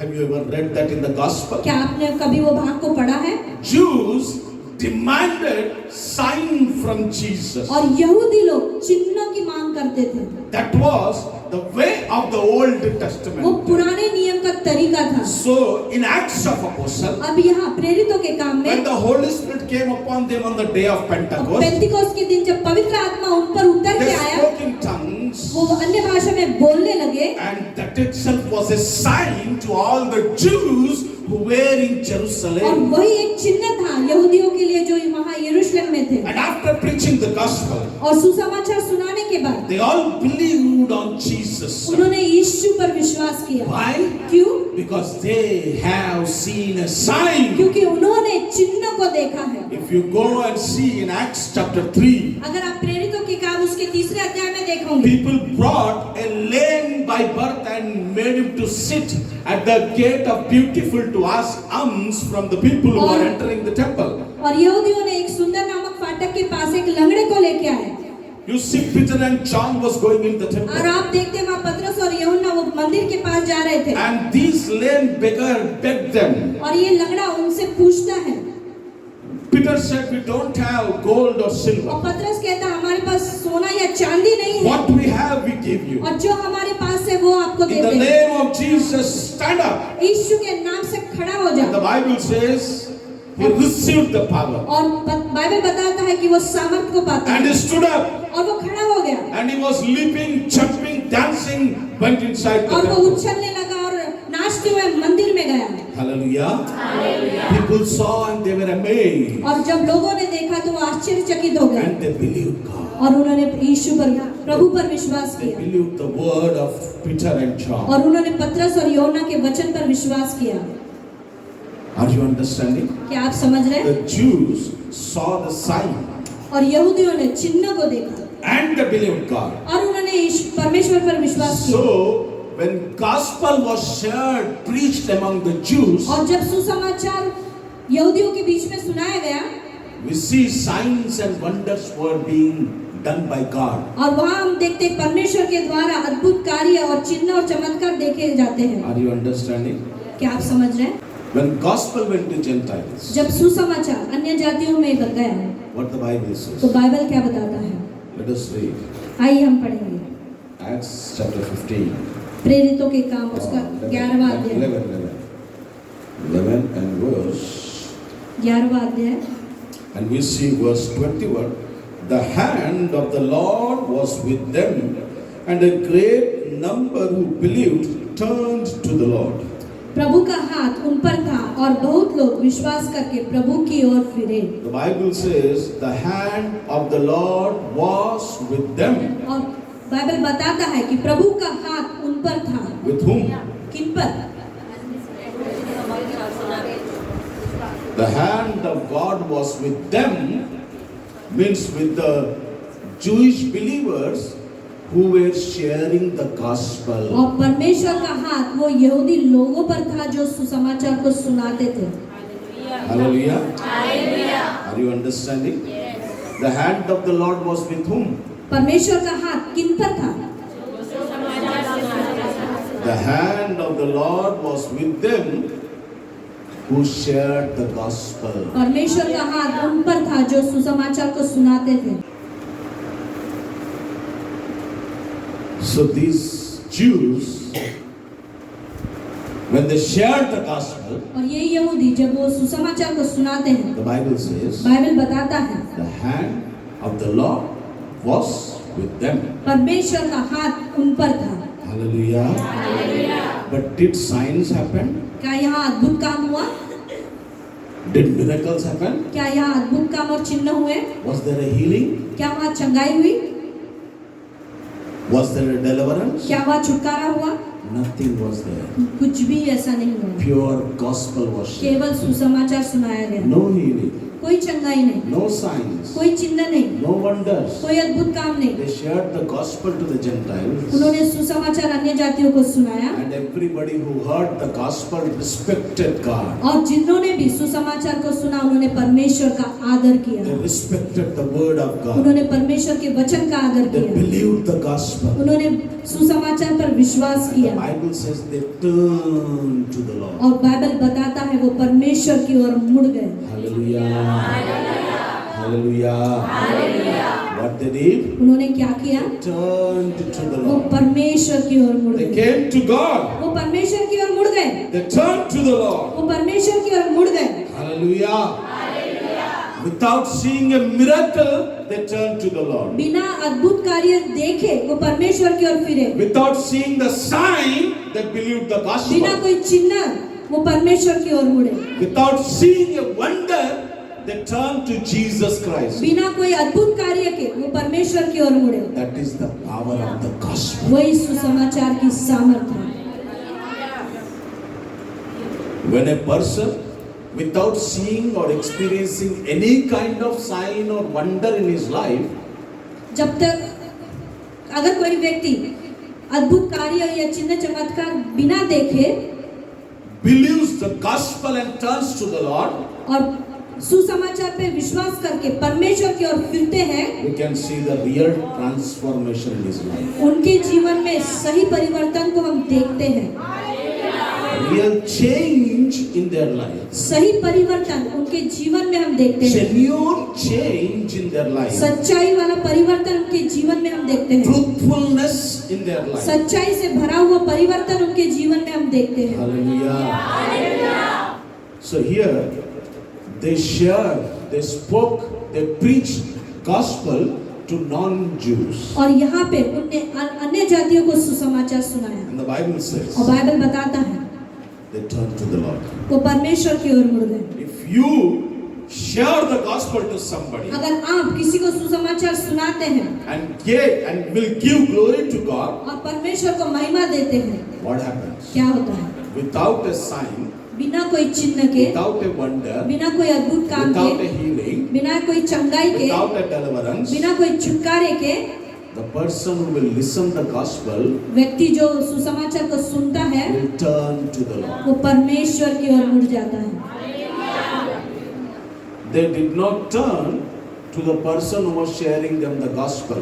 D: Have you ever read that in the gospel?
A: क्या आपने कभी वो भाग को पढ़ा है?
D: Jews demanded sign from Jesus.
A: और यहूदी लोग चिन्हों की मांग करते थे।
D: That was the way of the Old
A: वो
D: Testament.
A: पुराने नियम का तरीका था।
D: So in Acts of Apostles,
A: अब यहाँ प्रेरितों के काम
D: when
A: में
D: the Holy Spirit came upon them on the day of Pentecost,
A: पेंतिकोस्त के दिन जब पवित्र आत्मा उन पर उतर
D: they
A: के आया
D: spoke in tongues,
A: वो अन्य भाषा में बोलने लगे
D: and that itself was a sign to all the Jews who were in
A: और
D: Jerusalem.
A: वही एक चिन्ह था यहूदियों के लिए जो वहाँ यरूशलेम में थे।
D: And after preaching the gospel,
A: और सुसमाचार सुनाने के बाद
D: they all believed on Jesus.
A: उन्होंने यीशु पर विश्वास किया।
D: Why?
A: क्यों?
D: Because they have seen a sign.
A: क्योंकि उन्होंने चिन्ह को देखा है।
D: If you go and see in Acts chapter 3,
A: अगर आप प्रेरितों के काम उसके तीसरे अध्याय में देखोगे
D: people brought a lame by birth and made him to sit at the gate of Beautiful to ask alms from the people who are entering the temple.
A: और यहूदियों ने एक सुंदर नामक फाटक के पास एक लंगड़े को लेके आए
D: You see, Peter and John was going in the
A: और
D: temple,
A: आप देखते हैं वहाँ पतरस और यूहन्ना वो मंदिर के पास जा रहे थे
D: and these lame beggar begged them.
A: और ये लंगड़ा उनसे पूछता है
D: Peter said, "We don't have gold or
A: और
D: silver.
A: पतरस कहता हमारे पास सोना या चांदी नहीं है
D: What we have, we give you.
A: और जो हमारे पास है वो आपको
D: In the
A: देते हैं।
D: name of Jesus, stand up."
A: यीशु के नाम से खड़ा हो
D: And the
A: जा।
D: Bible says he received the power,
A: और बाइबल बताता है कि वो सामर्थ को पाता
D: and
A: है
D: he stood up,
A: और वो खड़ा हो गया
D: and he was leaping, jumping, dancing, went inside the
A: और वो
D: temple.
A: उछलने लगा और नाचते हुए मंदिर में गया।
D: Hallelujah. People saw and they were amazed,
A: और जब लोगों ने देखा तो वो आश्चर्यचकित हो गए
D: and they believed God.
A: और उन्होंने यीशु पर प्रभु पर विश्वास
D: They
A: किया
D: believed the word of Peter and John.
A: और उन्होंने पतरस और यूहन्ना के वचन पर विश्वास किया।
D: Are you understanding?
A: क्या आप समझ रहे हैं?
D: The Jews saw the sign
A: और यहूदियों ने चिन्ह को देखा
D: and they believed God.
A: और उन्होंने परमेश्वर पर विश्वास किया।
D: So when gospel was shared, preached among the Jews,
A: और जब सुसमाचार यहूदियों के बीच में सुनाया गया
D: we see signs and wonders were being done by God.
A: और वहाँ हम देखते हैं परमेश्वर के द्वारा अद्भुत कार्य और चिन्ह और चमत्कार देखे जाते हैं।
D: Are you understanding?
A: क्या आप समझ रहे हैं?
D: When gospel went to Gentiles,
A: जब सुसमाचार अन्य जातियों में गया
D: what the Bible
A: तो
D: says?
A: बाइबल क्या बताता है?
D: Let us read.
A: आइए हम पढ़ेंगे
D: Acts chapter 15.
A: प्रेरितों के काम उसका 11वां अध्याय
D: 11 and verse,
A: 11वां अध्याय
D: and we see verse 21. The hand of the Lord was with them, and a great number who believed turned to the Lord.
A: प्रभु का हाथ उन पर था और बहुत लोग विश्वास करके प्रभु की ओर फिरे।
D: The Bible says the hand of the Lord was with them.
A: और बाइबल बताता है कि प्रभु का हाथ उन पर था।
D: With whom?
A: किन पर?
D: The hand of God was with them means with the Jewish believers who were sharing the gospel.
A: और परमेश्वर का हाथ वो यहूदी लोगों पर था जो सुसमाचार को सुनाते थे।
D: Hallelujah. Are you understanding? The hand of the Lord was with whom?
A: परमेश्वर का हाथ किन पर था?
D: The hand of the Lord was with them who shared the gospel.
A: परमेश्वर का हाथ उन पर था जो सुसमाचार को सुनाते थे।
D: So these Jews, when they shared the gospel,
A: और ये यहूदी जब वो सुसमाचार को सुनाते हैं,
D: the Bible says,
A: बाइबल बताता है
D: the hand of the Lord was with them.
A: परमेश्वर का हाथ उन पर था।
D: Hallelujah. But did signs happen?
A: क्या यहाँ अद्भुत काम हुआ?
D: Did miracles happen?
A: क्या यहाँ अद्भुत काम और चिन्ह हुए?
D: Was there a healing?
A: क्या वहाँ चंगाई हुई?
D: Was there a deliverance?
A: क्या वहाँ छुटकारा हुआ?
D: Nothing was there.
A: कुछ भी ऐसा नहीं हुआ।
D: Pure gospel was shared.
A: केवल सुसमाचार सुनाया गया।
D: No healing,
A: कोई चंगाई नहीं,
D: no signs,
A: कोई चिन्ह नहीं,
D: no wonders.
A: कोई अद्भुत काम नहीं।
D: They shared the gospel to the Gentiles.
A: उन्होंने सुसमाचार अन्य जातियों को सुनाया
D: And everybody who heard the gospel respected God.
A: और जिन्होंने भी सुसमाचार को सुना उन्होंने परमेश्वर का आदर
D: They
A: किया।
D: respected the word of God.
A: उन्होंने परमेश्वर के वचन का आदर
D: They
A: किया।
D: believed the gospel.
A: उन्होंने सुसमाचार पर विश्वास
D: The
A: किया
D: Bible says they turned to the Lord.
A: और बाइबल बताता है वो परमेश्वर की ओर मुड़ गए।
D: Hallelujah. Hallelujah. What they did?
A: उन्होंने क्या किया?
D: Turned to the
A: वो
D: Lord.
A: परमेश्वर की ओर मुड़
D: They
A: गए।
D: came to God.
A: वो परमेश्वर की ओर मुड़ गए।
D: They turned to the Lord.
A: वो परमेश्वर की ओर मुड़ गए।
D: Hallelujah. Without seeing a miracle, they turned to the Lord.
A: बिना अद्भुत कार्य देखे वो परमेश्वर की ओर फिरे।
D: Without seeing the sign, they believed the
A: बिना
D: gospel.
A: कोई चिन्ह वो परमेश्वर की ओर मुड़े।
D: Without seeing a wonder, they turned to Jesus Christ.
A: बिना कोई अद्भुत कार्य के वो परमेश्वर की ओर मुड़े।
D: That is the power of the gospel.
A: वही सुसमाचार की सामर्थ्य है।
D: When a person, without seeing or experiencing any kind of sign or wonder in his life,
A: जब तक अगर कोई व्यक्ति अद्भुत कार्य या चिन्ह चमत्कार बिना देखे
D: believes the gospel and turns to the Lord,
A: और सुसमाचार पे विश्वास करके परमेश्वर की ओर फिरते हैं,
D: we can see the real transformation in his life.
A: उनके जीवन में सही परिवर्तन को हम देखते हैं।
D: Real change in their life.
A: सही परिवर्तन उनके जीवन में हम देखते हैं।
D: Genuine change in their life.
A: सच्चाई वाला परिवर्तन उनके जीवन में हम देखते हैं।
D: Truthfulness in their life.
A: सच्चाई से भरा हुआ परिवर्तन उनके जीवन में हम देखते हैं।
D: Hallelujah. So here they shared, they spoke, they preached gospel to non-Jews.
A: और यहाँ पे उनने अन्य जातियों को सुसमाचार सुनाया
D: And the Bible says
A: और बाइबल बताता है
D: they turned to the Lord.
A: वो परमेश्वर की ओर मुड़ गए।
D: If you share the gospel to somebody
A: अगर आप किसी को सुसमाचार सुनाते हैं
D: and will give glory to God,
A: और परमेश्वर को महिमा देते हैं,
D: what happens?
A: क्या होता है?
D: Without a sign,
A: बिना कोई चिन्ह के,
D: without a wonder,
A: बिना कोई अद्भुत काम
D: without a
A: के,
D: healing,
A: बिना कोई चंगाई के,
D: without a deliverance,
A: बिना कोई छुटकारे के,
D: the person who will listen the gospel
A: व्यक्ति जो सुसमाचार को सुनता है
D: will turn to the Lord.
A: वो परमेश्वर की ओर मुड़ जाता है।
D: They did not turn to the person who was sharing them the gospel.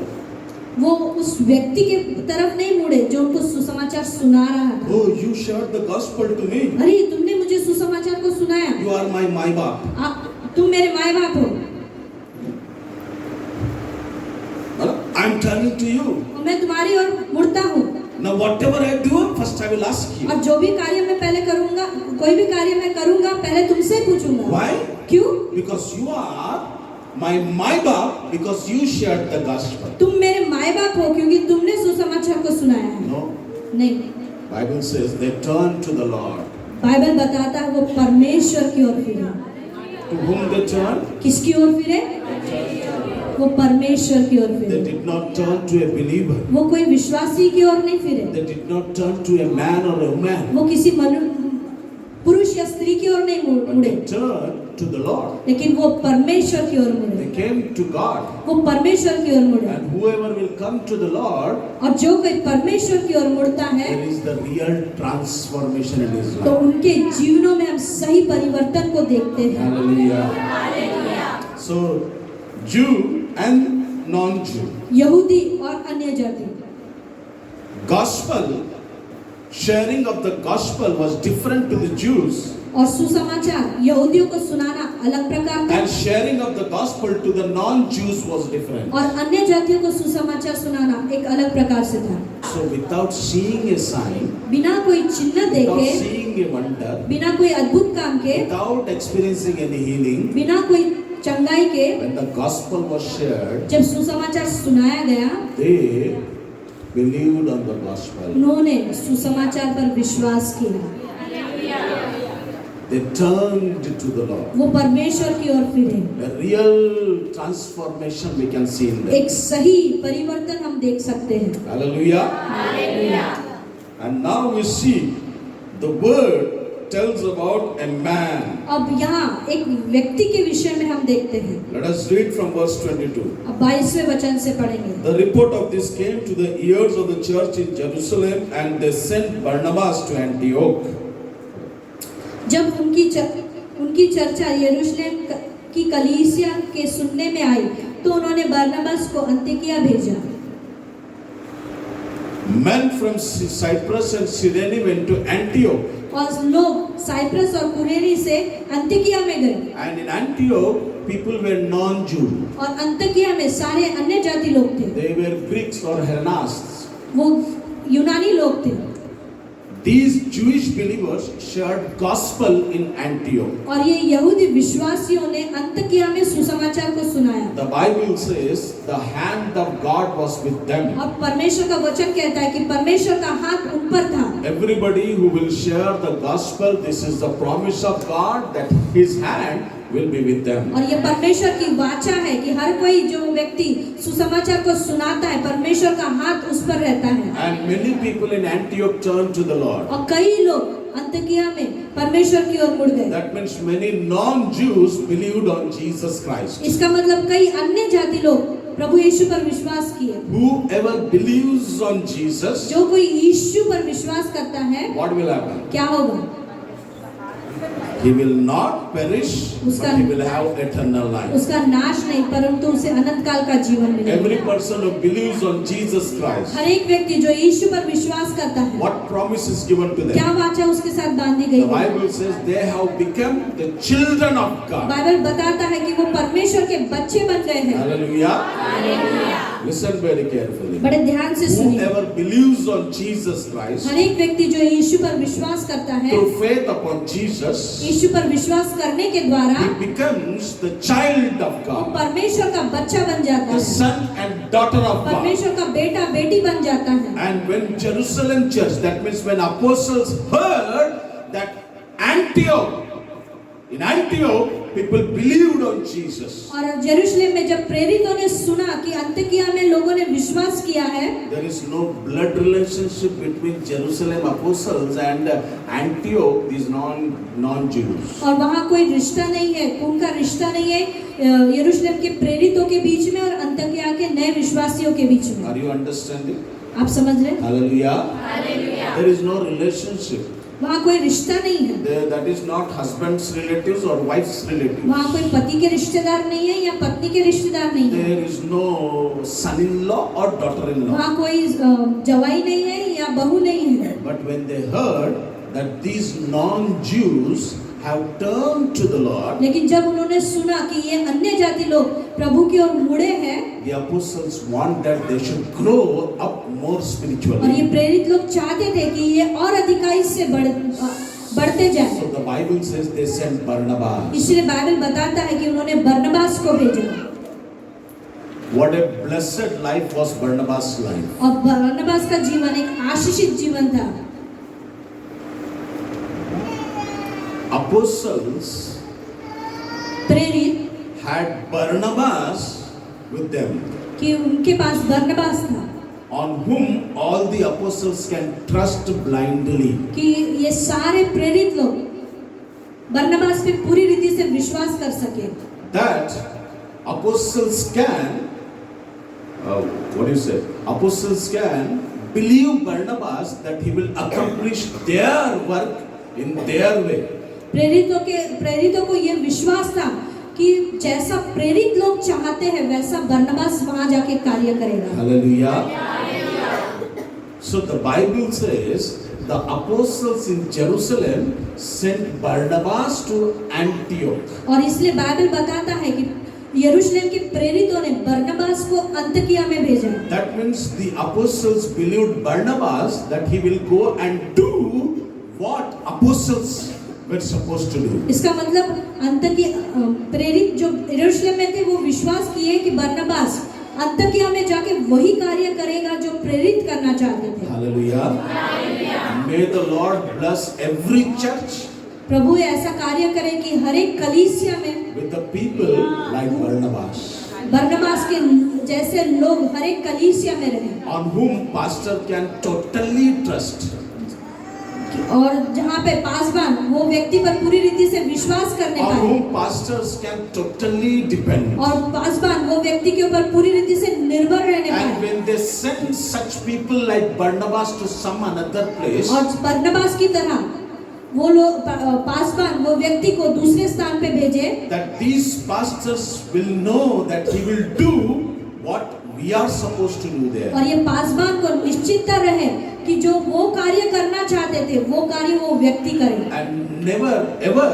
A: वो उस व्यक्ति के तरफ नहीं मुड़े जो उनको सुसमाचार सुना रहा था।
D: Oh, you shared the gospel to me.
A: अरे तुमने मुझे सुसमाचार को सुनाया,
D: You are my बाप.
A: तुम मेरे माँ बाप हो
D: I am turning to you.
A: और मैं तुम्हारी ओर मुड़ता हूँ।
D: Now whatever I do, first I will ask you.
A: और जो भी कार्य मैं पहले करूँगा, कोई भी कार्य मैं करूँगा, पहले तुमसे पूछूंगा।
D: Why?
A: क्यों?
D: Because you are my बाप because you shared the gospel.
A: तुम मेरे माँ बाप हो क्योंकि तुमने सुसमाचार को सुनाया है।
D: No.
A: नहीं,
D: Bible says they turned to the Lord.
A: Bible बताता है वो परमेश्वर की ओर फिरे।
D: To whom they turned?
A: किसकी ओर फिरे? वो परमेश्वर की ओर
D: They
A: फिरे।
D: did not turn to a believer.
A: वो कोई विश्वासी की ओर नहीं फिरे।
D: They did not turn to a man or a woman.
A: वो किसी पुरुष या स्त्री की ओर नहीं
D: But
A: मुड़े,
D: they turned to the Lord.
A: लेकिन वो परमेश्वर की ओर
D: They
A: मुड़े।
D: came to God.
A: वो परमेश्वर की ओर मुड़े।
D: And whoever will come to the Lord,
A: और जो कोई परमेश्वर की ओर मुड़ता है
D: there is the real transformation in his
A: तो
D: life.
A: उनके जीवनों में हम सही परिवर्तन को देखते हैं।
D: Hallelujah. So, Jew and non-Jew.
A: यहूदी और अन्य जाति।
D: Gospel, sharing of the gospel was different to the Jews,
A: और सुसमाचार यहूदियों को सुनाना अलग प्रकार था
D: and sharing of the gospel to the non-Jews was different.
A: और अन्य जातियों को सुसमाचार सुनाना एक अलग प्रकार से था।
D: So, without seeing a sign,
A: बिना कोई चिन्ह
D: without
A: देखे,
D: seeing a wonder,
A: बिना कोई अद्भुत काम के,
D: without experiencing any healing,
A: बिना कोई चंगाई के,
D: when the gospel was shared,
A: जब सुसमाचार सुनाया गया,
D: they believed on the gospel.
A: उन्होंने सुसमाचार पर विश्वास किया।
D: They turned to the Lord.
A: वो परमेश्वर की ओर फिरे।
D: A real transformation we can see in them.
A: एक सही परिवर्तन हम देख सकते हैं।
D: Hallelujah. And now we see the word tells about a man.
A: अब यहाँ एक व्यक्ति के विषय में हम देखते हैं।
D: Let us read from verse 22.
A: अब 22वें वचन से पढ़ेंगे।
D: The report of this came to the ears of the church in Jerusalem, and they sent Barnabas to Antioch.
A: जब उनकी चर्चा यरूशलेम की कलीसिया के सुनने में आई तो उन्होंने बरनबास को अंतियोकिया भेजा।
D: Men from Cyprus and Cyrene went to Antioch.
A: और लोग साइप्रस और कुरेनी से अंतियोकिया में गए।
D: And in Antioch, people were non-Jew.
A: और अंतियोकिया में सारे अन्य जाति लोग थे।
D: They were Greeks or Hellenistes.
A: वो यूनानी लोग थे।
D: These Jewish believers shared gospel in Antioch.
A: और ये यहूदी विश्वासियों ने अंतियोकिया में सुसमाचार को सुनाया।
D: The Bible says the hand of God was with them.
A: और परमेश्वर का वचन कहता है कि परमेश्वर का हाथ उन पर था।
D: Everybody who will share the gospel, this is the promise of God that His hand will be with them.
A: और ये परमेश्वर की वाचा है कि हर कोई जो व्यक्ति सुसमाचार को सुनाता है परमेश्वर का हाथ उस पर रहता है।
D: And many people in Antioch turned to the Lord.
A: और कई लोग अंतियोकिया में परमेश्वर की ओर मुड़ गए।
D: That means many non-Jews believed on Jesus Christ.
A: इसका मतलब कई अन्य जाति लोग प्रभु यीशु पर विश्वास किए।
D: Whoever believes on Jesus,
A: जो कोई यीशु पर विश्वास करता है
D: what will happen?
A: क्या होगा?
D: He will not perish, but he will have eternal life.
A: उसका नाश नहीं परंतु उसे अनंत काल का जीवन मिलेगा।
D: Every person who believes on Jesus Christ,
A: हर एक व्यक्ति जो यीशु पर विश्वास करता है
D: what promise is given to
A: क्या
D: them?
A: वाचा उसके साथ बांधी गई
D: The
A: है?
D: Bible says they have become the children of God.
A: Bible बताता है कि वो परमेश्वर के बच्चे बन गए हैं।
D: Hallelujah. Listen very carefully.
A: बड़े ध्यान से सुनिए।
D: Whoever believes on Jesus Christ,
A: हर एक व्यक्ति जो यीशु पर विश्वास करता है
D: through faith upon Jesus,
A: यीशु पर विश्वास करने के द्वारा
D: he becomes the child of
A: वो
D: God,
A: परमेश्वर का बच्चा बन जाता
D: the
A: है।
D: son and daughter of God.
A: परमेश्वर का बेटा बेटी बन जाता है।
D: And when Jerusalem church, that means when apostles heard that in Antioch, people believed on Jesus.
A: और यरूशलेम में जब प्रेरितों ने सुना कि अंतियोकिया में लोगों ने विश्वास किया है,
D: There is no blood relationship between Jerusalem apostles and Antioch, these non-Jews.
A: और वहाँ कोई रिश्ता नहीं है, उनका रिश्ता नहीं है यरूशलेम के प्रेरितों के बीच में और अंतियोकिया के नए विश्वासियों के बीच में।
D: Are you understanding?
A: आप समझ रहे हैं?
D: Hallelujah. There is no relationship.
A: वहाँ कोई रिश्ता नहीं है।
D: That is not husband's relatives or wife's relatives.
A: वहाँ कोई पति के रिश्तेदार नहीं है या पत्नी के रिश्तेदार नहीं है।
D: There is no son-in-law or daughter-in-law.
A: वहाँ कोई जवाई नहीं है या बहू नहीं है।
D: But when they heard that these non-Jews have turned to the Lord,
A: लेकिन जब उन्होंने सुना कि ये अन्य जाति लोग प्रभु की ओर मुड़े हैं,
D: the apostles want that they should grow up more
A: और
D: spiritually.
A: ये प्रेरित लोग चाहते थे कि ये और अधिकाई से बढ़ते जाएं।
D: So the Bible says they sent Barnabas.
A: इसलिए बाइबल बताता है कि उन्होंने बरनबास को भेजा।
D: What a blessed life was Barnabas' life.
A: और बरनबास का जीवन एक आशीषित जीवन था।
D: Apostles
A: प्रेरित
D: had Barnabas with them,
A: कि उनके पास बरनबास था
D: on whom all the apostles can trust blindly.
A: कि ये सारे प्रेरित लोग बरनबास पे पूरी रीति से विश्वास कर सके।
D: That apostles can, what do you say? Apostles can believe Barnabas that he will accomplish their work in their way.
A: प्रेरितों को ये विश्वास था कि जैसा प्रेरित लोग चाहते हैं वैसा बरनबास वहां जाके कार्य करेगा।
D: Hallelujah. So the Bible says the apostles in Jerusalem sent Barnabas to Antioch.
A: और इसलिए बाइबल बताता है कि यरूशलेम के प्रेरितों ने बरनबास को अंतकिया में भेजा।
D: That means the apostles believed Barnabas that he will go and do what apostles were supposed to do.
A: इसका मतलब अंतकिया प्रेरित जो यरूशलेम में थे वो विश्वास किए कि बरनबास अंतकिया में जाके वही कार्य करेगा जो प्रेरित करना चाहते थे।
D: Hallelujah. May the Lord bless every church
A: प्रभु ऐसा कार्य करे कि हर एक कलीसिया में
D: with the people like Barnabas,
A: बरनबास के जैसे लोग हर एक कलीसिया में रहे
D: on whom pastor can totally trust.
A: और जहाँ पे पासवान वो व्यक्ति पर पूरी रीति से विश्वास करने
D: On
A: पाए
D: whom pastors can totally depend.
A: और पासवान वो व्यक्ति के ऊपर पूरी रीति से निर्भर रहने
D: And
A: पाए।
D: when they send such people like Barnabas to some another place,
A: और बरनबास की तरह वो लोग पासवान वो व्यक्ति को दूसरे स्थान पे भेजे
D: that these pastors will know that he will do what we are supposed to do there.
A: और ये पासवान को निश्चितता रहे कि जो वो कार्य करना चाहते थे वो कार्य वो व्यक्ति करे
D: And never ever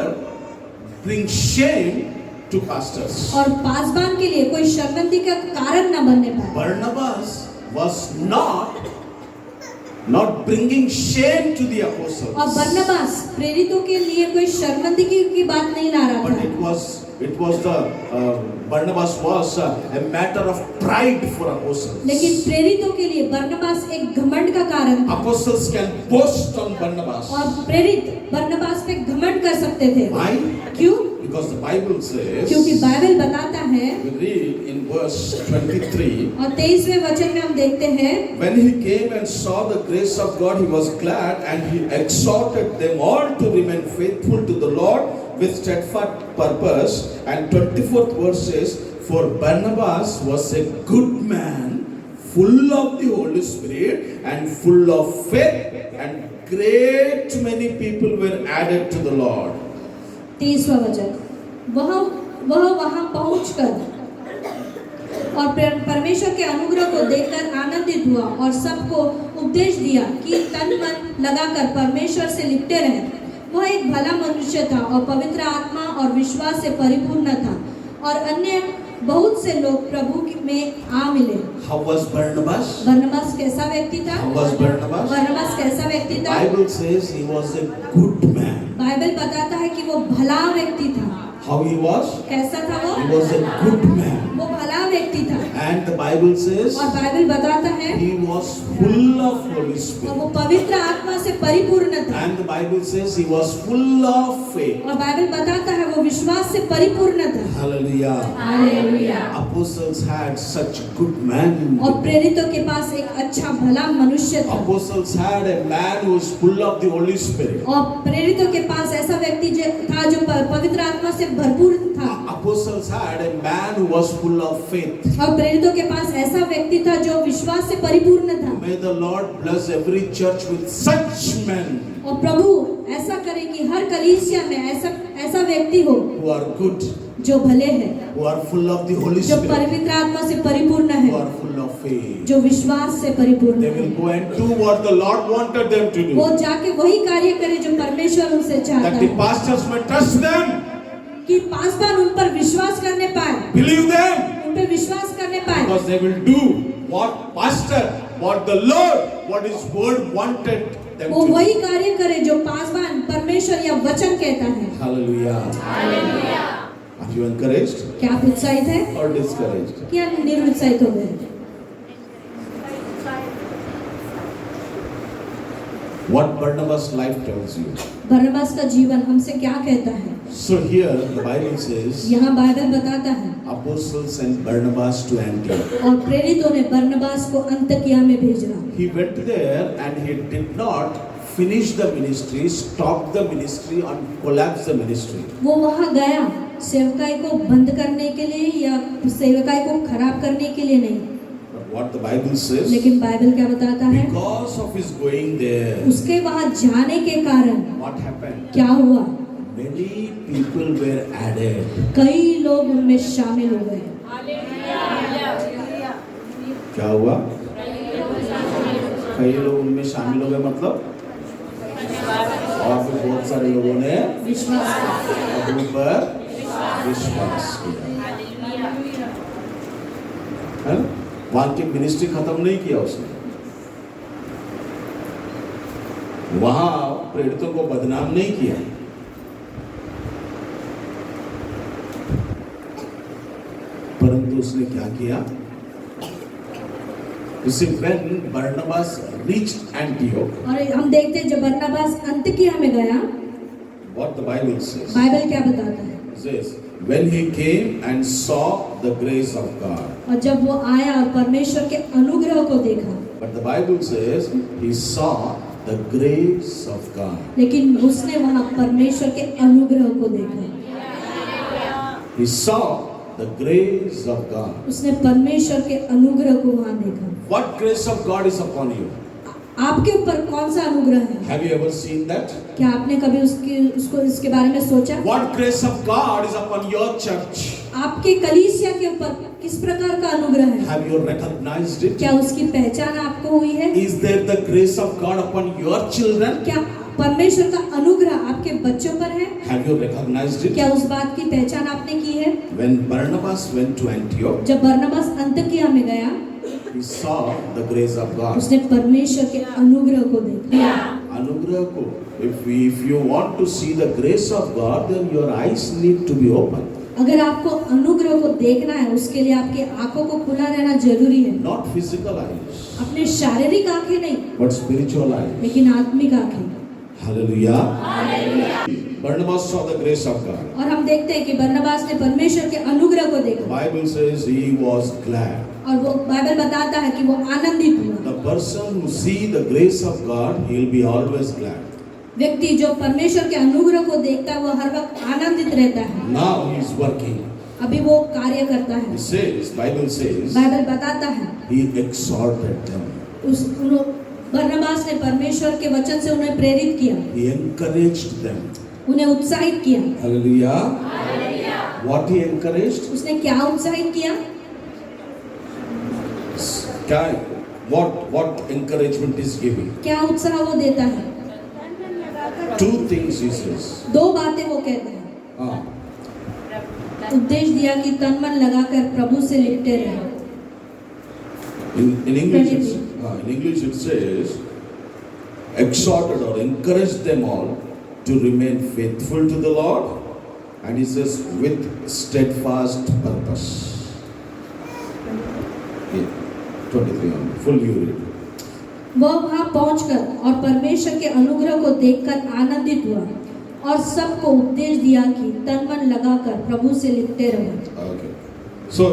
D: bring shame to pastors.
A: और पासवान के लिए कोई शर्मिंदगी का कारण न बनने पाए।
D: Barnabas was not bringing shame to the apostles,
A: और बरनबास प्रेरितों के लिए कोई शर्मिंदगी की बात नहीं ला रहा
D: but
A: था,
D: it was the Barnabas was a matter of pride for apostles.
A: लेकिन प्रेरितों के लिए बरनबास एक घमंड का कारण था
D: Apostles can boast on Barnabas.
A: और प्रेरित बरनबास पे घमंड कर सकते थे।
D: Why?
A: क्यों?
D: Because the Bible says,
A: क्योंकि बाइबल बताता है
D: we read in verse 23,
A: और 23वें वचन में हम देखते हैं
D: when he came and saw the grace of God, he was glad and he exhorted them all to remain faithful to the Lord with steadfast purpose. And 24th verse says, for Barnabas was a good man, full of the Holy Spirit and full of faith, and great many people were added to the Lord.
A: 23वां वचन वह वहां पहुंचकर और परमेश्वर के अनुग्रह को देखकर आनंदित हुआ और सबको उपदेश दिया कि तन मन लगाकर परमेश्वर से लिपटे रहें। वह एक भला मनुष्य था और पवित्र आत्मा और विश्वास से परिपूर्ण था और अन्य बहुत से लोग प्रभु में आ मिले।
D: How was Barnabas?
A: बरनबास कैसा व्यक्ति था?
D: How was Barnabas?
A: बरनबास कैसा व्यक्ति था?
D: Bible says he was a good man.
A: Bible बताता है कि वो भला व्यक्ति था।
D: How he was?
A: कैसा था वो?
D: He was a good man.
A: वो भला व्यक्ति था
D: And the Bible says
A: और बाइबल बताता है
D: he was full of Holy
A: और
D: Spirit.
A: वो पवित्र आत्मा से परिपूर्ण था
D: And the Bible says he was full of faith.
A: और बाइबल बताता है वो विश्वास से परिपूर्ण था।
D: Hallelujah.
A: Hallelujah.
D: Apostles had such good men.
A: और प्रेरितों के पास एक अच्छा भला मनुष्य था
D: Apostles had a man who was full of the Holy Spirit.
A: और प्रेरितों के पास ऐसा व्यक्ति था जो पवित्र आत्मा से भरपूर था
D: Apostles had a man who was full of faith.
A: और प्रेरितों के पास ऐसा व्यक्ति था जो विश्वास से परिपूर्ण था।
D: May the Lord bless every church with such men
A: और प्रभु ऐसा करे कि हर कलीसिया में ऐसा व्यक्ति हो
D: who are good,
A: जो भले हैं,
D: who are full of the Holy
A: जो
D: Spirit,
A: पवित्र आत्मा से परिपूर्ण
D: who
A: है,
D: are full of faith.
A: जो विश्वास से परिपूर्ण
D: They
A: है।
D: will go and do what the Lord wanted them to
A: वो
D: do.
A: जाके वही कार्य करे जो परमेश्वर उनसे चाहता
D: That the
A: है
D: pastors may trust them,
A: कि पासवान उन पर विश्वास करने पाए,
D: believe them,
A: उन पर विश्वास करने पाए
D: because they will do what the Lord, what His word wanted them
A: वो
D: to
A: वही
D: do.
A: कार्य करे जो पासवान परमेश्वर या वचन कहता है।
D: Hallelujah. Are you encouraged
A: क्या आप उत्साहित हैं
D: or discouraged?
A: कि आप निरुत्साहित हो गए?
D: What Barnabas' life tells you.
A: बरनबास का जीवन हमसे क्या कहता है?
D: So here the Bible says
A: यहाँ बाइबल बताता है
D: apostles sent Barnabas to Antioch.
A: और प्रेरितों ने बरनबास को अंतकिया में भेजा।
D: He went there and he did not finish the ministry, stop the ministry and collapse the ministry.
A: वो वहाँ गया सेवकाई को बंद करने के लिए या सेवकाई को खराब करने के लिए नहीं,
D: But what the Bible says,
A: लेकिन बाइबल क्या बताता है?
D: because of his going there,
A: उसके वहाँ जाने के कारण
D: what happened?
A: क्या हुआ?
D: Many people were added.
A: कई लोग उनमें शामिल हो गए।
D: क्या हुआ? कई लोग उनमें शामिल हो गए मतलब और फिर बहुत सारे लोगों ने
A: विश्वास
D: प्रभु पर विश्वास किया। है ना? वहां की मिनिस्ट्री खत्म नहीं किया उसने, वहां प्रेरितों को बदनाम नहीं किया, परंतु उसने क्या किया? You see, when Barnabas reached Antioch,
A: और हम देखते हैं जब बरनबास अंतकिया में गया,
D: what the Bible says,
A: Bible क्या बताता है?
D: it says, when he came and saw the grace of God.
A: और जब वो आया और परमेश्वर के अनुग्रह को देखा,
D: But the Bible says he saw the grace of God.
A: लेकिन उसने वहाँ परमेश्वर के अनुग्रह को देखा।
D: He saw the grace of God.
A: उसने परमेश्वर के अनुग्रह को वहाँ देखा।
D: What grace of God is upon you?
A: आपके ऊपर कौन सा अनुग्रह है?
D: Have you ever seen that?
A: क्या आपने कभी उसको इसके बारे में सोचा?
D: What grace of God is upon your church?
A: आपके कलीसिया के ऊपर किस प्रकार का अनुग्रह है?
D: Have you recognized it?
A: क्या उसकी पहचान आपको हुई है?
D: Is there the grace of God upon your children?
A: क्या परमेश्वर का अनुग्रह आपके बच्चों पर है?
D: Have you recognized it?
A: क्या उस बात की पहचान आपने की है?
D: When Barnabas went to Antioch,
A: जब बरनबास अंतकिया में गया,
D: he saw the grace of God.
A: उसने परमेश्वर के अनुग्रह को देखा।
D: अनुग्रह को, if you want to see the grace of God, then your eyes need to be open.
A: अगर आपको अनुग्रह को देखना है, उसके लिए आपके आंखों को खुला रहना जरूरी है।
D: Not physical eyes,
A: अपने शारीरिक आंखें नहीं,
D: but spiritual eyes.
A: लेकिन आत्मिक आंखें।
D: Hallelujah. Barnabas saw the grace of God.
A: और हम देखते हैं कि बरनबास ने परमेश्वर के अनुग्रह को
D: The
A: देखा
D: Bible says he was glad.
A: और वो बाइबल बताता है कि वो आनंदित हुआ।
D: The person who see the grace of God, he'll be always glad.
A: व्यक्ति जो परमेश्वर के अनुग्रह को देखता है वो हर वक्त आनंदित रहता है।
D: Now he is working.
A: अभी वो कार्य करता है।
D: He says, Bible says,
A: Bible बताता है
D: he exhorted them.
A: बरनबास ने परमेश्वर के वचन से उन्हें प्रेरित किया,
D: He encouraged them.
A: उन्हें उत्साहित किया।
D: Hallelujah. What he encouraged?
A: उसने क्या उत्साहित किया?
D: What encouragement is giving?
A: क्या उत्साह वो देता है?
D: Two things he says.
A: दो बातें वो कहता है।
D: Ah.
A: उपदेश दिया कि तन मन लगाकर प्रभु से लिपटे रहे।
D: In English it says, exhorted or encouraged them all to remain faithful to the Lord, and he says with steadfast purpose. Yeah, 23 on full you read.
A: वह वहां पहुंचकर और परमेश्वर के अनुग्रह को देखकर आनंदित हुआ और सबको उपदेश दिया कि तन मन लगाकर प्रभु से लिपटे रहो।
D: Okay. So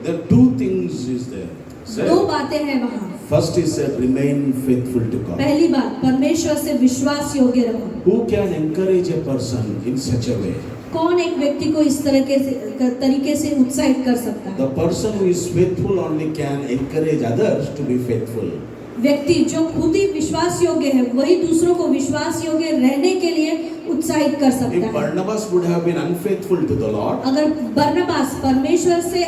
D: there are two things is there.
A: दो बातें हैं वहां।
D: First is remain faithful to God.
A: पहली बात, परमेश्वर से विश्वास योग्य रहो।
D: Who can encourage a person in such a way?
A: कौन एक व्यक्ति को इस तरीके से उत्साहित कर सकता है?
D: The person who is faithful only can encourage others to be faithful.
A: व्यक्ति जो खुद ही विश्वास योग्य है वही दूसरों को विश्वास योग्य रहने के लिए उत्साहित कर सकता
D: If
A: है।
D: Barnabas would have been unfaithful to the Lord,
A: अगर बरनबास परमेश्वर से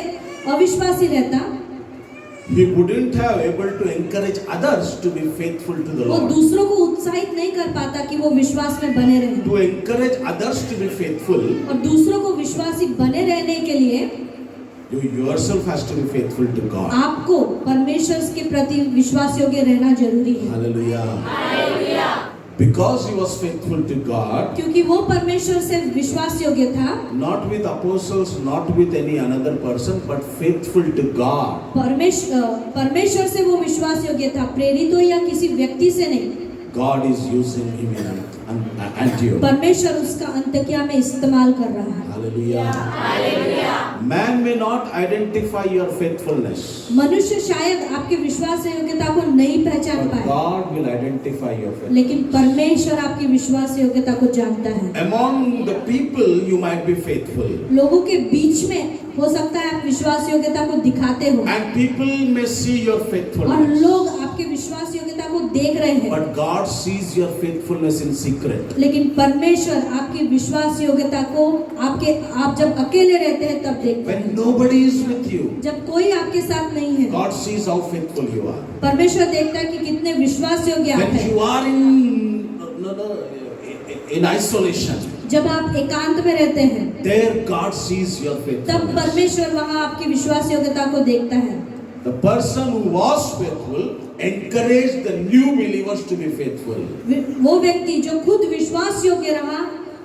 A: अविश्वासी रहता,
D: he wouldn't have able to encourage others to be faithful to the
A: वो
D: Lord.
A: दूसरों को उत्साहित नहीं कर पाता कि वो विश्वास में बने रहें।
D: To encourage others to be faithful,
A: और दूसरों को विश्वासी बने रहने के लिए
D: you yourself has to be faithful to God.
A: आपको परमेश्वर के प्रति विश्वास योग्य रहना जरूरी है।
D: Hallelujah. Because he was faithful to God,
A: क्योंकि वो परमेश्वर से विश्वास योग्य था,
D: not with apostles, not with any another person, but faithful to God.
A: परमेश्वर से वो विश्वास योग्य था, प्रेरितों या किसी व्यक्ति से नहीं।
D: God is using him in Antioch.
A: परमेश्वर उसका अंत्यकिया में इस्तेमाल कर रहा है।
D: Hallelujah. Man may not identify your faithfulness,
A: मनुष्य शायद आपके विश्वास योग्यता को नहीं पहचान
D: but
A: पाए,
D: God will identify your faithfulness.
A: लेकिन परमेश्वर आपकी विश्वास योग्यता को जानता है।
D: Among the people you might be faithful,
A: लोगों के बीच में हो सकता है आप विश्वास योग्यता को दिखाते हो,
D: and people may see your
A: और
D: faithfulness,
A: लोग आपके विश्वास योग्यता को देख रहे हैं,
D: but God sees your faithfulness in secret.
A: लेकिन परमेश्वर आपकी विश्वास योग्यता को आप जब अकेले रहते हैं तब देखते हैं।
D: When nobody is with you,
A: जब कोई आपके साथ नहीं है,
D: God sees how faithful you are.
A: परमेश्वर देखता है कि कितने विश्वास योग्य आप
D: When
A: हैं।
D: you are in isolation,
A: जब आप एकांत में रहते हैं,
D: there God sees your
A: तब
D: faithfulness.
A: परमेश्वर वहाँ आपकी विश्वास योग्यता को देखता है।
D: The person who was faithful encouraged the new believers to be faithful.
A: वो व्यक्ति जो खुद विश्वास योग्य रहा,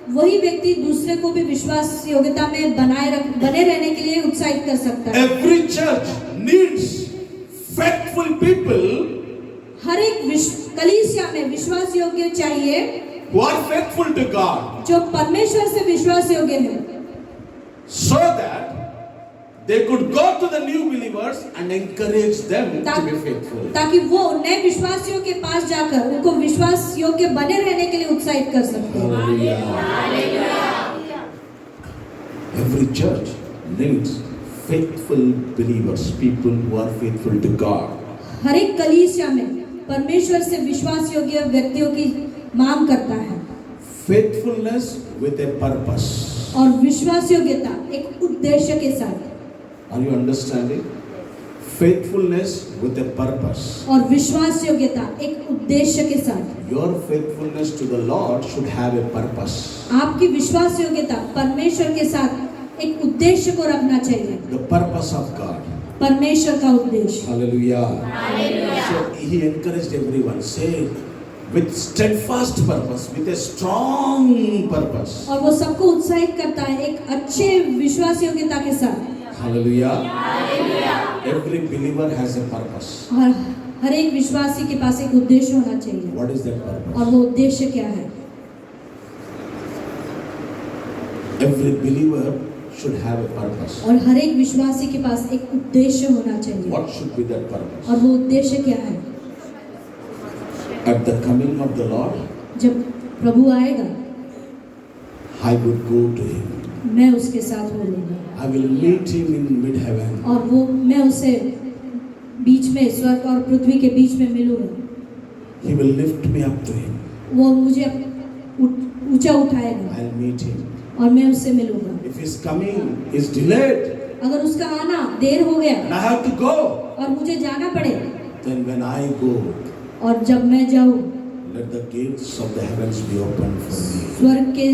A: वही व्यक्ति दूसरे को भी विश्वास योग्यता में बने रहने के लिए उत्साहित कर सकता है।
D: Every church needs faithful people
A: हर एक कलीसिया में विश्वास योग्य चाहिए,
D: who are faithful to God,
A: जो परमेश्वर से विश्वास योग्य है,
D: so that they could go to the new believers and encourage them to be faithful.
A: ताकि वो नए विश्वासियों के पास जाकर उनको विश्वास योग्य बने रहने के लिए उत्साहित कर सकते हैं।
D: Hallelujah. Every church needs faithful believers, people who are faithful to God.
A: हर एक कलीसिया में परमेश्वर से विश्वास योग्य व्यक्तियों की मांग करता है,
D: Faithfulness with a purpose.
A: और विश्वास योग्यता एक उद्देश्य के साथ।
D: Are you understanding? Faithfulness with a purpose.
A: और विश्वास योग्यता एक उद्देश्य के साथ।
D: Your faithfulness to the Lord should have a purpose.
A: आपकी विश्वास योग्यता परमेश्वर के साथ एक उद्देश्य को रखना चाहिए,
D: The purpose of God.
A: परमेश्वर का उद्देश्य।
D: Hallelujah. So he encouraged everyone. Say, with steadfast purpose, with a strong purpose.
A: और वो सबको उत्साहित करता है एक अच्छे विश्वास योग्यता के साथ।
D: Hallelujah. Every believer has a purpose.
A: और हर एक विश्वासी के पास एक उद्देश्य होना चाहिए।
D: What is that purpose?
A: और वो उद्देश्य क्या है?
D: Every believer should have a purpose.
A: और हर एक विश्वासी के पास एक उद्देश्य होना चाहिए।
D: What should be that purpose?
A: और वो उद्देश्य क्या है?
D: At the coming of the Lord,
A: जब प्रभु आएगा,
D: I would go to him.
A: मैं उसके साथ मिलूंगा,
D: I will meet him in mid-heaven.
A: और वो मैं उसे बीच में स्वर्ग और पृथ्वी के बीच में मिलूंगा।
D: He will lift me up to him.
A: वो मुझे ऊंचा उठाएगा
D: I'll meet him.
A: और मैं उससे मिलूंगा।
D: If his coming is delayed
A: अगर उसका आना देर हो गया
D: and I have to go,
A: और मुझे जाना पड़े,
D: then when I go,
A: और जब मैं जाऊं,
D: let the gates of the heavens be open for me.
A: स्वर्ग के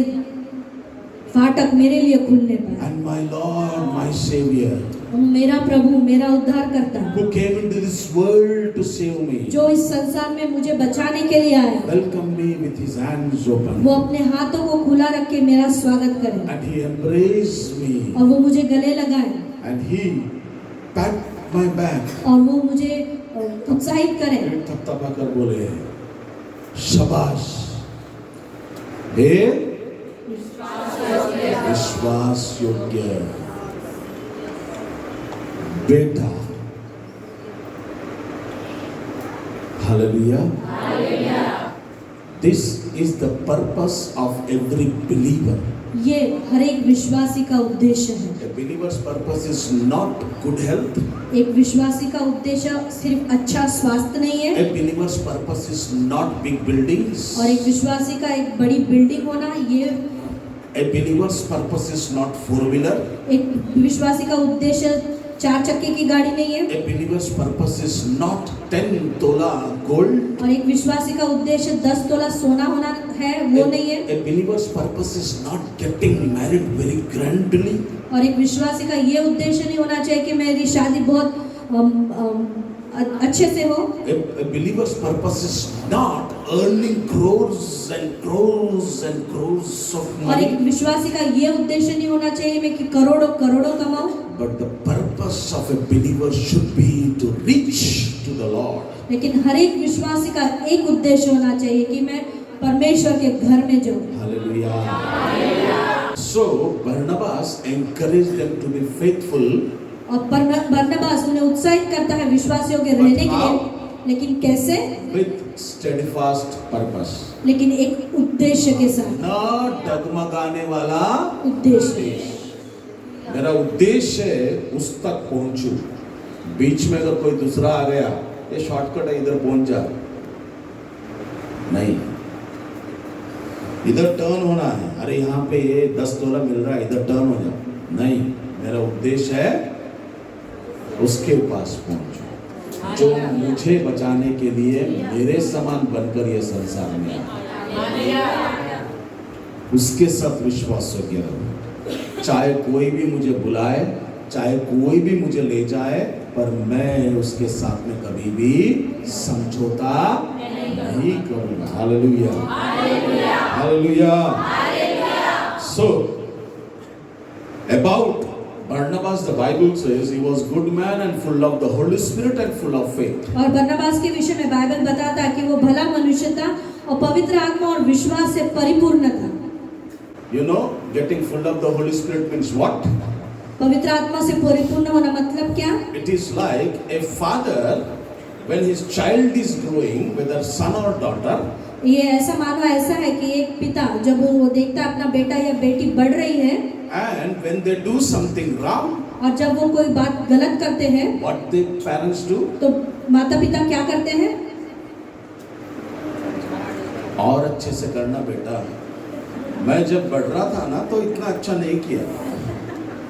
A: फाटक मेरे लिए खुलने पाए।
D: And my Lord, my Savior,
A: मेरा प्रभु, मेरा उद्धार करता,
D: who came into this world to save me,
A: जो इस संसार में मुझे बचाने के लिए आया,
D: welcome me with his hands open.
A: वो अपने हाथों को खुला रख के मेरा स्वागत करे,
D: And he embraced me.
A: और वो मुझे गले लगाए,
D: And he pat my back.
A: और वो मुझे उत्साहित करे।
D: पेट थपथपा कर बोले, शाबाश, हे विश्वास योग्य बेटा। Hallelujah. This is the purpose of every believer.
A: ये हर एक विश्वासी का उद्देश्य है।
D: A believer's purpose is not good health.
A: एक विश्वासी का उद्देश्य सिर्फ अच्छा स्वास्थ्य नहीं है,
D: A believer's purpose is not big buildings.
A: और एक विश्वासी का एक बड़ी बिल्डिंग होना, ये
D: A believer's purpose is not four-wheeler.
A: एक विश्वासी का उद्देश्य 4 चक्के की गाड़ी नहीं है,
D: A believer's purpose is not 10 tola gold.
A: और एक विश्वासी का उद्देश्य 10 तोला सोना होना है, वो नहीं है।
D: A believer's purpose is not getting married very grandly.
A: और एक विश्वासी का ये उद्देश्य नहीं होना चाहिए कि मेरी शादी बहुत अच्छे से हो।
D: A believer's purpose is not earning crores and crores and crores of
A: और एक
D: money.
A: विश्वासी का ये उद्देश्य नहीं होना चाहिए मैं कि करोड़ों करोड़ों कमाऊं,
D: But the purpose of a believer should be to reach to the Lord.
A: लेकिन हर एक विश्वासी का एक उद्देश्य होना चाहिए कि मैं परमेश्वर के घर में जाऊं।
D: Hallelujah. So Barnabas encouraged them to be faithful.
A: और बरनबास उन्हें उत्साहित करता है विश्वासियों के रहने के लिए, लेकिन कैसे?
D: With steadfast purpose.
A: लेकिन एक उद्देश्य के साथ,
D: न डगमगाने वाला
A: उद्देश्य।
D: मेरा उद्देश्य है उस तक पहुंचूं। बीच में अगर कोई दूसरा आ गया, ये शॉर्टकट है, इधर पहुंच जा, नहीं, इधर टर्न होना है। अरे यहाँ पे ये $10 मिल रहा है, इधर टर्न हो जा, नहीं, मेरा उद्देश्य है उसके पास पहुंचूं जो मुझे बचाने के लिए मेरे समान बनकर ये संसार में आया। उसके साथ विश्वास योग्य रहूं। चाहे कोई भी मुझे बुलाए, चाहे कोई भी मुझे ले जाए, पर मैं उसके साथ में कभी भी समझौता नहीं करूंगा। Hallelujah, hallelujah. So about Barnabas, the Bible says he was good man and full of the Holy Spirit and full of faith.
A: और बरनबास के विषय में बाइबल बताता है कि वो भला मनुष्य था और पवित्र आत्मा और विश्वास से परिपूर्ण था।
D: You know, getting full of the Holy Spirit means what?
A: पवित्र आत्मा से परिपूर्ण होना मतलब क्या?
D: It is like a father when his child is growing, whether son or daughter,
A: ये ऐसा मानो ऐसा है कि एक पिता जब वो देखता है अपना बेटा या बेटी बढ़ रही है,
D: and when they do something wrong,
A: और जब वो कोई बात गलत करते हैं,
D: what the parents do?
A: तो माता पिता क्या करते हैं?
D: और अच्छे से करना बेटा, मैं जब बढ़ रहा था ना तो इतना अच्छा नहीं किया,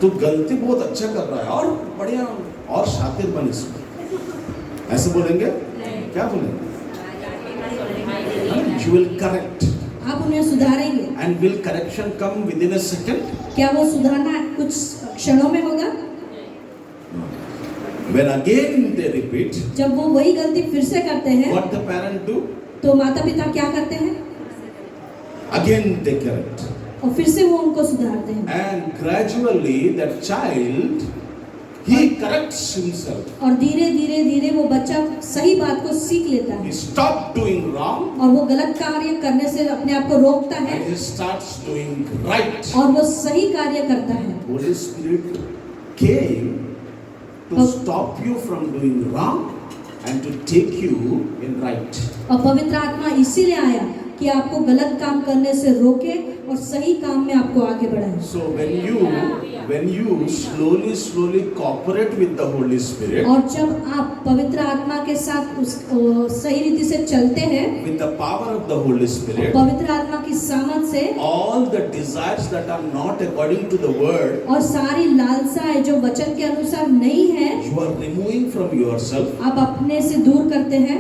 D: तू गलती बहुत अच्छा कर रहा है, और बढ़िया और शातिर बन इसमें, ऐसे बोलेंगे? क्या बोलेंगे? You will correct.
A: आप उन्हें सुधारेंगे।
D: And will correction come within a second?
A: क्या वो सुधारना कुछ क्षणों में होगा?
D: When again they repeat,
A: जब वो वही गलती फिर से करते हैं,
D: what the parent do?
A: तो माता पिता क्या करते हैं?
D: Again they correct.
A: और फिर से वो उनको सुधारते हैं।
D: And gradually that child, he corrects himself.
A: और धीरे धीरे धीरे वो बच्चा सही बात को सीख लेता
D: He
A: है
D: stops doing wrong
A: और वो गलत कार्य करने से अपने आप को रोकता है
D: and he starts doing right.
A: और वो सही कार्य करता है।
D: Holy Spirit came to stop you from doing wrong and to take you in right.
A: और पवित्र आत्मा इसीलिए आया कि आपको गलत काम करने से रोके और सही काम में आपको आगे बढ़ाए।
D: So when you slowly cooperate with the Holy Spirit,
A: और जब आप पवित्र आत्मा के साथ सही रीति से चलते हैं,
D: with the power of the Holy Spirit,
A: पवित्र आत्मा की सामर्थ से,
D: all the desires that are not according to the word,
A: और सारी लालसाएं जो वचन के अनुसार नहीं है,
D: you are removing from yourself
A: आप अपने से दूर करते हैं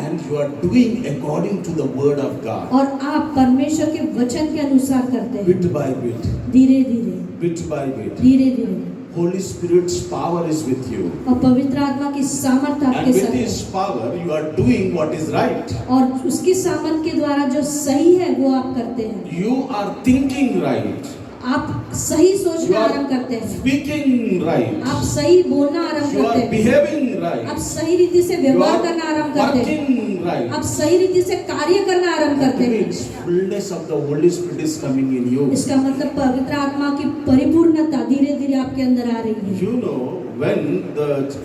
D: and you are doing according to the word of God.
A: और आप परमेश्वर के वचन के अनुसार करते हैं।
D: Bit by bit,
A: धीरे धीरे
D: bit by bit,
A: धीरे धीरे
D: Holy Spirit's power is with you.
A: और पवित्र आत्मा की सामर्थ
D: And
A: आपके
D: with
A: साथ
D: His
A: है
D: power, you are doing what is right.
A: और उसकी सामर्थ के द्वारा जो सही है वो आप करते हैं।
D: You are thinking right.
A: आप सही
D: You
A: सोचना आरंभ
D: are
A: करते हैं,
D: speaking right.
A: आप सही बोलना आरंभ
D: You
A: करते
D: are
A: हैं,
D: behaving
A: आप
D: right.
A: सही रीति से
D: You
A: व्यवहार
D: are
A: करना आरंभ करते हैं,
D: working right.
A: आप सही रीति से कार्य करना आरंभ
D: That
A: करते हैं।
D: means fullness of the Holy Spirit is coming in you.
A: इसका मतलब पवित्र आत्मा की परिपूर्णता धीरे धीरे आपके अंदर आ रही है।
D: You know,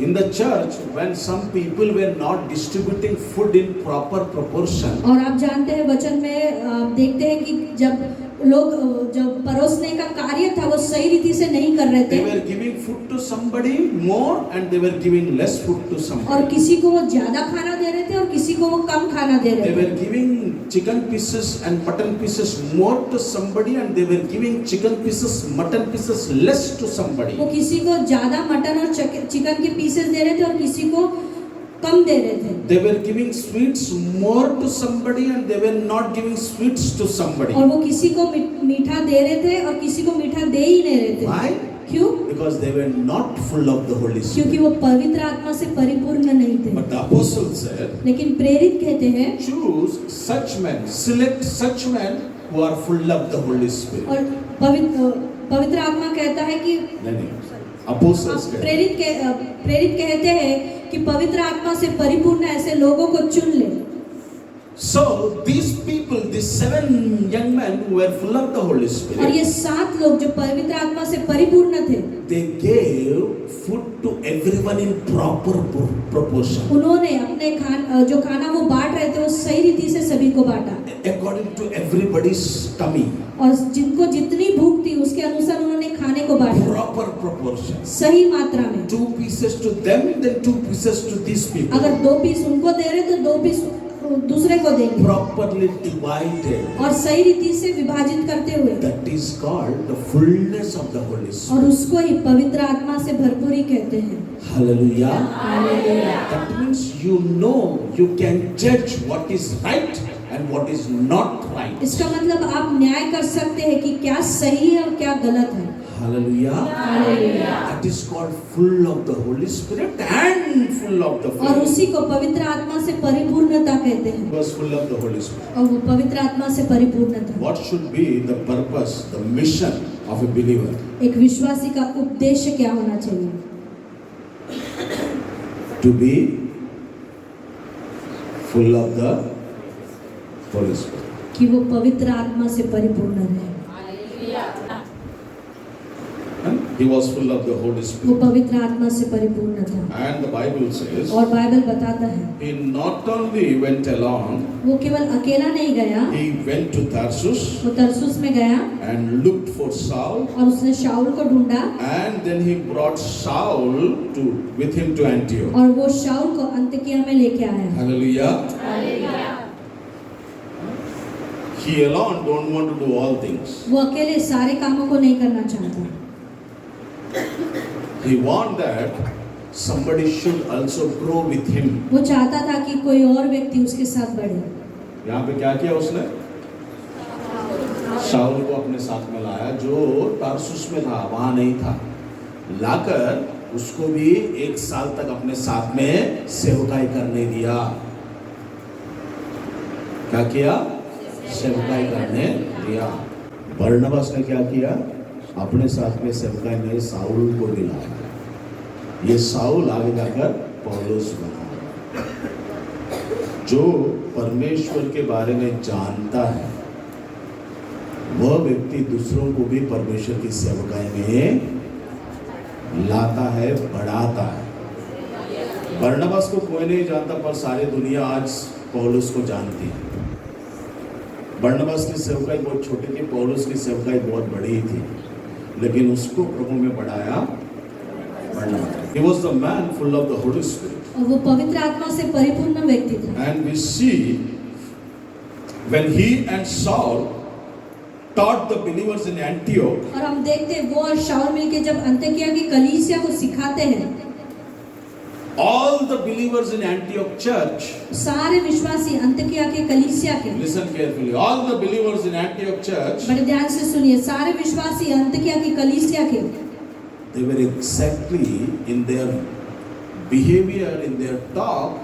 D: in the church, when some people were not distributing food in proper proportion,
A: और आप जानते हैं वचन में आप देखते हैं कि जब लोग जब परोसने का कार्य था वो सही रीति से नहीं कर रहे
D: they
A: थे
D: were giving food to somebody more and they were giving less food to
A: और
D: somebody.
A: किसी को वो ज्यादा खाना दे रहे थे और किसी को वो कम खाना दे
D: They
A: रहे
D: were
A: थे।
D: giving chicken pieces and mutton pieces more to somebody and they were giving chicken pieces, mutton pieces less to somebody.
A: वो किसी को ज्यादा मटन और चिकन के पीसेस दे रहे थे और किसी को कम दे रहे थे।
D: They were giving sweets more to somebody and they were not giving sweets to somebody.
A: और वो किसी को मीठा दे रहे थे और किसी को मीठा दे ही नहीं रहे थे।
D: Why?
A: क्यों?
D: Because they were not full of the Holy Spirit.
A: क्योंकि वो पवित्र आत्मा से परिपूर्ण नहीं थे।
D: But the apostle said,
A: लेकिन प्रेरित कहते हैं,
D: choose such men, select such men who are full of the Holy Spirit.
A: और पवित्र आत्मा कहता है कि
D: नहीं, apostles
A: प्रेरित कहते हैं कि पवित्र आत्मा से परिपूर्ण ऐसे लोगों को चुन ले।
D: So these people, these 7 young men who were full of the Holy
A: और
D: Spirit,
A: ये 7 लोग जो पवित्र आत्मा से परिपूर्ण थे,
D: they gave food to everyone in proper proportion,
A: उन्होंने अपने जो खाना वो बांट रहे थे वो सही रीति से सभी को बांटा,
D: according to everybody's tummy,
A: और जिनको जितनी भूख थी उसके अनुसार उन्होंने खाने को बांटा,
D: proper proportion.
A: सही मात्रा में।
D: 2 pieces to them, then 2 pieces to these people.
A: अगर 2 पीस उनको दे रहे तो 2 पीस दूसरे को देंगे,
D: Properly divided.
A: और सही रीति से विभाजित करते हुए,
D: That is called the fullness of the Holy Spirit.
A: और उसको ही पवित्र आत्मा से भरपूरी कहते हैं।
D: Hallelujah.
A: Hallelujah.
D: That means you can judge what is right and what is not right.
A: इसका मतलब आप न्याय कर सकते हैं कि क्या सही है और क्या गलत है।
D: Hallelujah.
A: Hallelujah.
D: That is called full of the Holy Spirit and full of the
A: और
D: flesh.
A: उसी को पवित्र आत्मा से परिपूर्णता कहते हैं,
D: He was full of the Holy Spirit.
A: और वो पवित्र आत्मा से परिपूर्ण था।
D: What should be the purpose, the mission of a believer?
A: एक विश्वासी का उद्देश्य क्या होना चाहिए?
D: To be full of the Holy Spirit.
A: कि वो पवित्र आत्मा से परिपूर्ण रहे।
D: And he was full of the Holy
A: वो
D: Spirit.
A: पवित्र आत्मा से परिपूर्ण था।
D: And the Bible says,
A: और बाइबल बताता है,
D: he not only went along,
A: वो केवल अकेला नहीं गया,
D: he went to Tarsus
A: वो तरसुस में गया
D: and looked for Saul,
A: और उसने शाऊल को ढूंढा,
D: and then he brought Saul with him to Antioch.
A: और वो शाऊल को अन्ताकिया में लेके आया।
D: Hallelujah. He alone don't want to do all things.
A: वो अकेले सारे कामों को नहीं करना चाहता,
D: He want that somebody should also grow with him.
A: वो चाहता था कि कोई और व्यक्ति उसके साथ बढ़े।
D: यहाँ पे क्या किया उसने? शाऊल को अपने साथ में लाया, जो तारसुस में था, वहां नहीं था। लाकर उसको भी 1 साल तक अपने साथ में सेवकाई करने दिया। क्या किया? सेवकाई करने दिया। बरनबास ने क्या किया? अपने साथ में सेवकाई में साउल को भी लाया। ये साउल आगे जाकर पौलुस बना। जो परमेश्वर के बारे में जानता है वह व्यक्ति दूसरों को भी परमेश्वर की सेवकाई में लाता है, बढ़ाता है। बरनबास को कोई नहीं जानता, पर सारी दुनिया आज पौलुस को जानती है। बरनबास की सेवकाई बहुत छोटी थी, पौलुस की सेवकाई बहुत बड़ी थी, लेकिन उसको प्रभु में बढ़ाया बरनबास। He was the man full of the Holy Spirit.
A: और वो पवित्र आत्मा से परिपूर्ण व्यक्ति था।
D: And we see when he and Saul taught the believers in Antioch,
A: और हम देखते हैं वो और शाऊल मिलके जब अन्ताकिया की कलीसिया को सिखाते हैं,
D: all the believers in Antioch church,
A: सारे विश्वासी अन्ताकिया के कलीसिया के,
D: listen carefully, all the believers in Antioch church,
A: बड़े ध्यान से सुनिए, सारे विश्वासी अन्ताकिया की कलीसिया के,
D: they were exactly in their behavior, in their talk,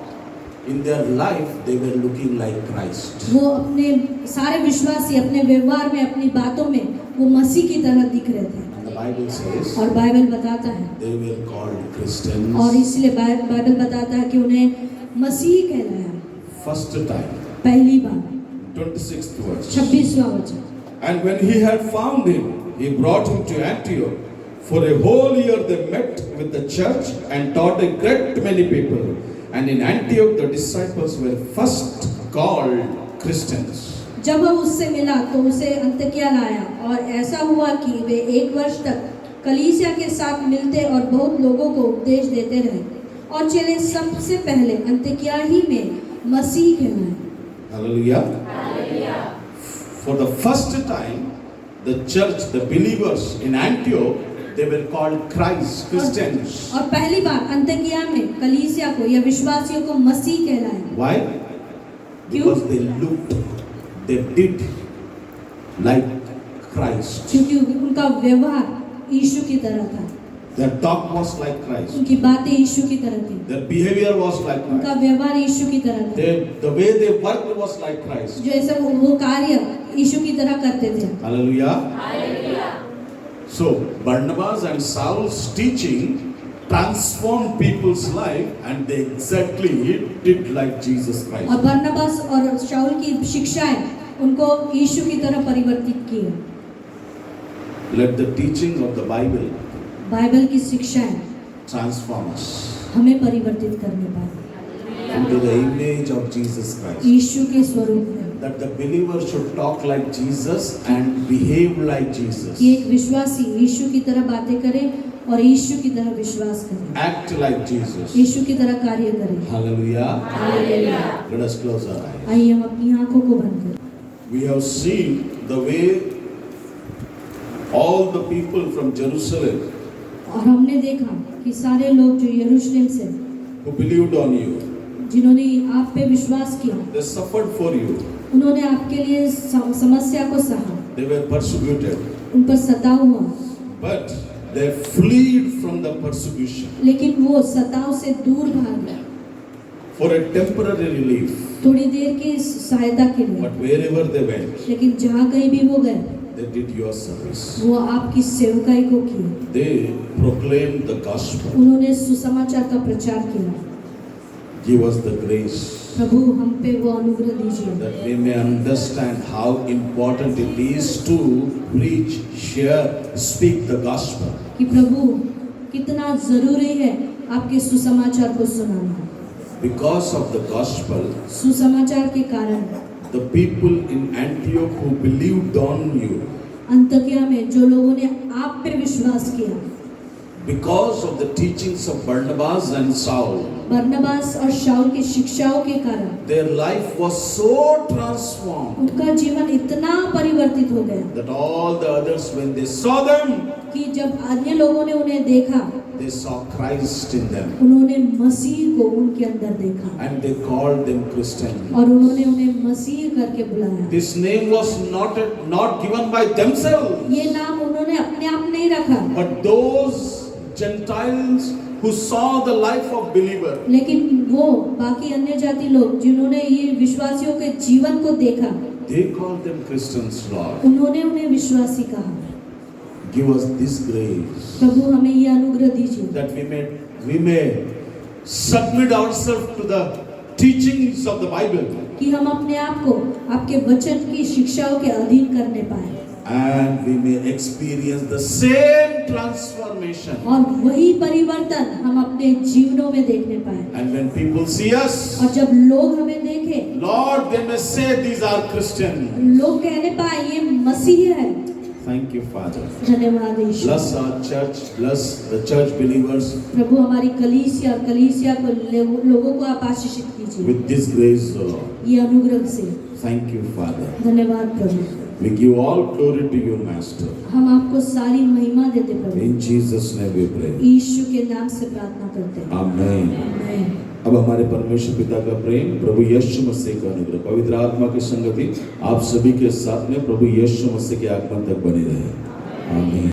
D: in their life, they were looking like Christ.
A: वो अपने सारे विश्वासी अपने व्यवहार में, अपनी बातों में वो मसीह की तरह दिख रहे थे।
D: And the Bible says
A: और बाइबल बताता है,
D: they were called Christians.
A: और इसलिए बाइबल बताता है कि उन्हें मसीह कहलाया।
D: First time,
A: पहली बार
D: 26th verse.
A: 26वां वचन।
D: And when he had found him, he brought him to Antioch. For a whole year they met with the church and taught a great many people. And in Antioch the disciples were first called Christians.
A: जब वह उससे मिला तो उसे अन्ताकिया लाया, और ऐसा हुआ कि वे 1 वर्ष तक कलीसिया के साथ मिलते और बहुत लोगों को उपदेश देते रहे, और चेले सबसे पहले अन्ताकिया ही में मसीह कहलाए।
D: Hallelujah. For the first time, the church, the believers in Antioch, they were called Christ, Christians.
A: और पहली बार अन्ताकिया में कलीसिया को या विश्वासियों को मसीह कहलाए।
D: Why? Because they looked, they did like Christ.
A: क्योंकि उनका व्यवहार यीशु की तरह था,
D: Their talk was like Christ.
A: उनकी बातें यीशु की तरह थी,
D: Their behavior was like
A: उनका
D: Christ.
A: व्यवहार यीशु की तरह था,
D: The way they worked was like Christ.
A: जो ऐसा वो कार्य यीशु की तरह करते थे।
D: Hallelujah. So Barnabas and Saul's teaching transformed people's life, and they exactly did like Jesus
A: और
D: Christ.
A: बरनबास और शाऊल की शिक्षाएं उनको यीशु की तरह परिवर्तित की।
D: Let the teaching of the Bible
A: Bible की शिक्षाएं
D: transform us
A: हमें परिवर्तित करने पाए
D: into the image of Jesus Christ.
A: यीशु के स्वरूप में,
D: That the believer should talk like Jesus and behave like Jesus.
A: कि एक विश्वासी यीशु की तरह बातें करे और यीशु की तरह विश्वास करे,
D: Act like Jesus.
A: यीशु की तरह कार्य करे।
D: Hallelujah.
A: Hallelujah.
D: Let us close our eyes.
A: आइए हम अपनी आंखों को बंद करें।
D: We have seen the way all the people from Jerusalem
A: और हमने देखा कि सारे लोग जो यरूशलेम से,
D: who believed on you,
A: जिन्होंने आप पे विश्वास किया,
D: they suffered for you.
A: उन्होंने आपके लिए समस्या को सहा,
D: They were persecuted,
A: उन पर सताव हुआ,
D: but they fled from the persecution
A: लेकिन वो सताव से दूर भाग गए
D: for a temporary relief.
A: थोड़ी देर की सहायता के लिए।
D: But wherever they went,
A: लेकिन जहाँ कहीं भी वो गए,
D: they did your service.
A: वो आपकी सेवकाई को किया,
D: They proclaimed the gospel.
A: उन्होंने सुसमाचार का प्रचार किया।
D: Give us the grace
A: प्रभु हम पे वो अनुग्रह दीजिए
D: that we may understand how important it is to preach, share, speak the gospel.
A: कि प्रभु कितना जरूरी है आपके सुसमाचार को सुनाना।
D: Because of the gospel,
A: सुसमाचार के कारण
D: the people in Antioch who believed on you,
A: अंतकिया में जो लोगों ने आप पे विश्वास किया,
D: because of the teachings of Barnabas and Saul,
A: बरनबास और शाऊल की शिक्षाओं के कारण
D: their life was so transformed
A: उनका जीवन इतना परिवर्तित हो गया
D: that all the others, when they saw them,
A: कि जब अन्य लोगों ने उन्हें देखा,
D: they saw Christ in them,
A: उन्होंने मसीह को उनके अंदर देखा
D: and they called them Christian.
A: और उन्होंने उन्हें मसीह करके बुलाया।
D: This name was not given by themselves,
A: ये नाम उन्होंने अपने आप नहीं रखा,
D: but those Gentiles who saw the life of believer,
A: लेकिन वो बाकी अन्य जाति लोग जिन्होंने ये विश्वासियों के जीवन को देखा,
D: they called them Christians, Lord.
A: उन्होंने उन्हें विश्वासी कहा।
D: Give us this grace
A: प्रभु हमें ये अनुग्रह दीजिए
D: that we may submit ourselves to the teachings of the Bible,
A: कि हम अपने आप को आपके वचन की शिक्षाओं के अधीन करने पाए
D: and we may experience the same transformation.
A: और वही परिवर्तन हम अपने जीवनों में देखने पाए।
D: And when people see us,
A: और जब लोग हमें देखें,
D: Lord, they may say these are Christian.
A: लोग कहने पाए ये मसीह है।
D: Thank you, Father.
A: धन्यवाद यीशु।
D: Bless our church, bless the church believers
A: प्रभु हमारी कलीसिया को लोगों को आप आशीषित कीजिए
D: with this grace, O Lord.
A: ये अनुग्रह से।
D: Thank you, Father.
A: धन्यवाद प्रभु।
D: We give all glory to you, Master.
A: हम आपको सारी महिमा देते प्रभु।
D: In Jesus' name we pray.
A: यीशु के नाम से प्रार्थना करते हैं।
D: Amen.
A: आमीन।
D: अब हमारे परमेश्वर पिता का प्रेम, प्रभु यीशु मसीह का अनुग्रह, पवित्र आत्मा की संगति आप सभी के साथ में प्रभु यीशु मसीह के आगमन तक बनी रहे। आमीन।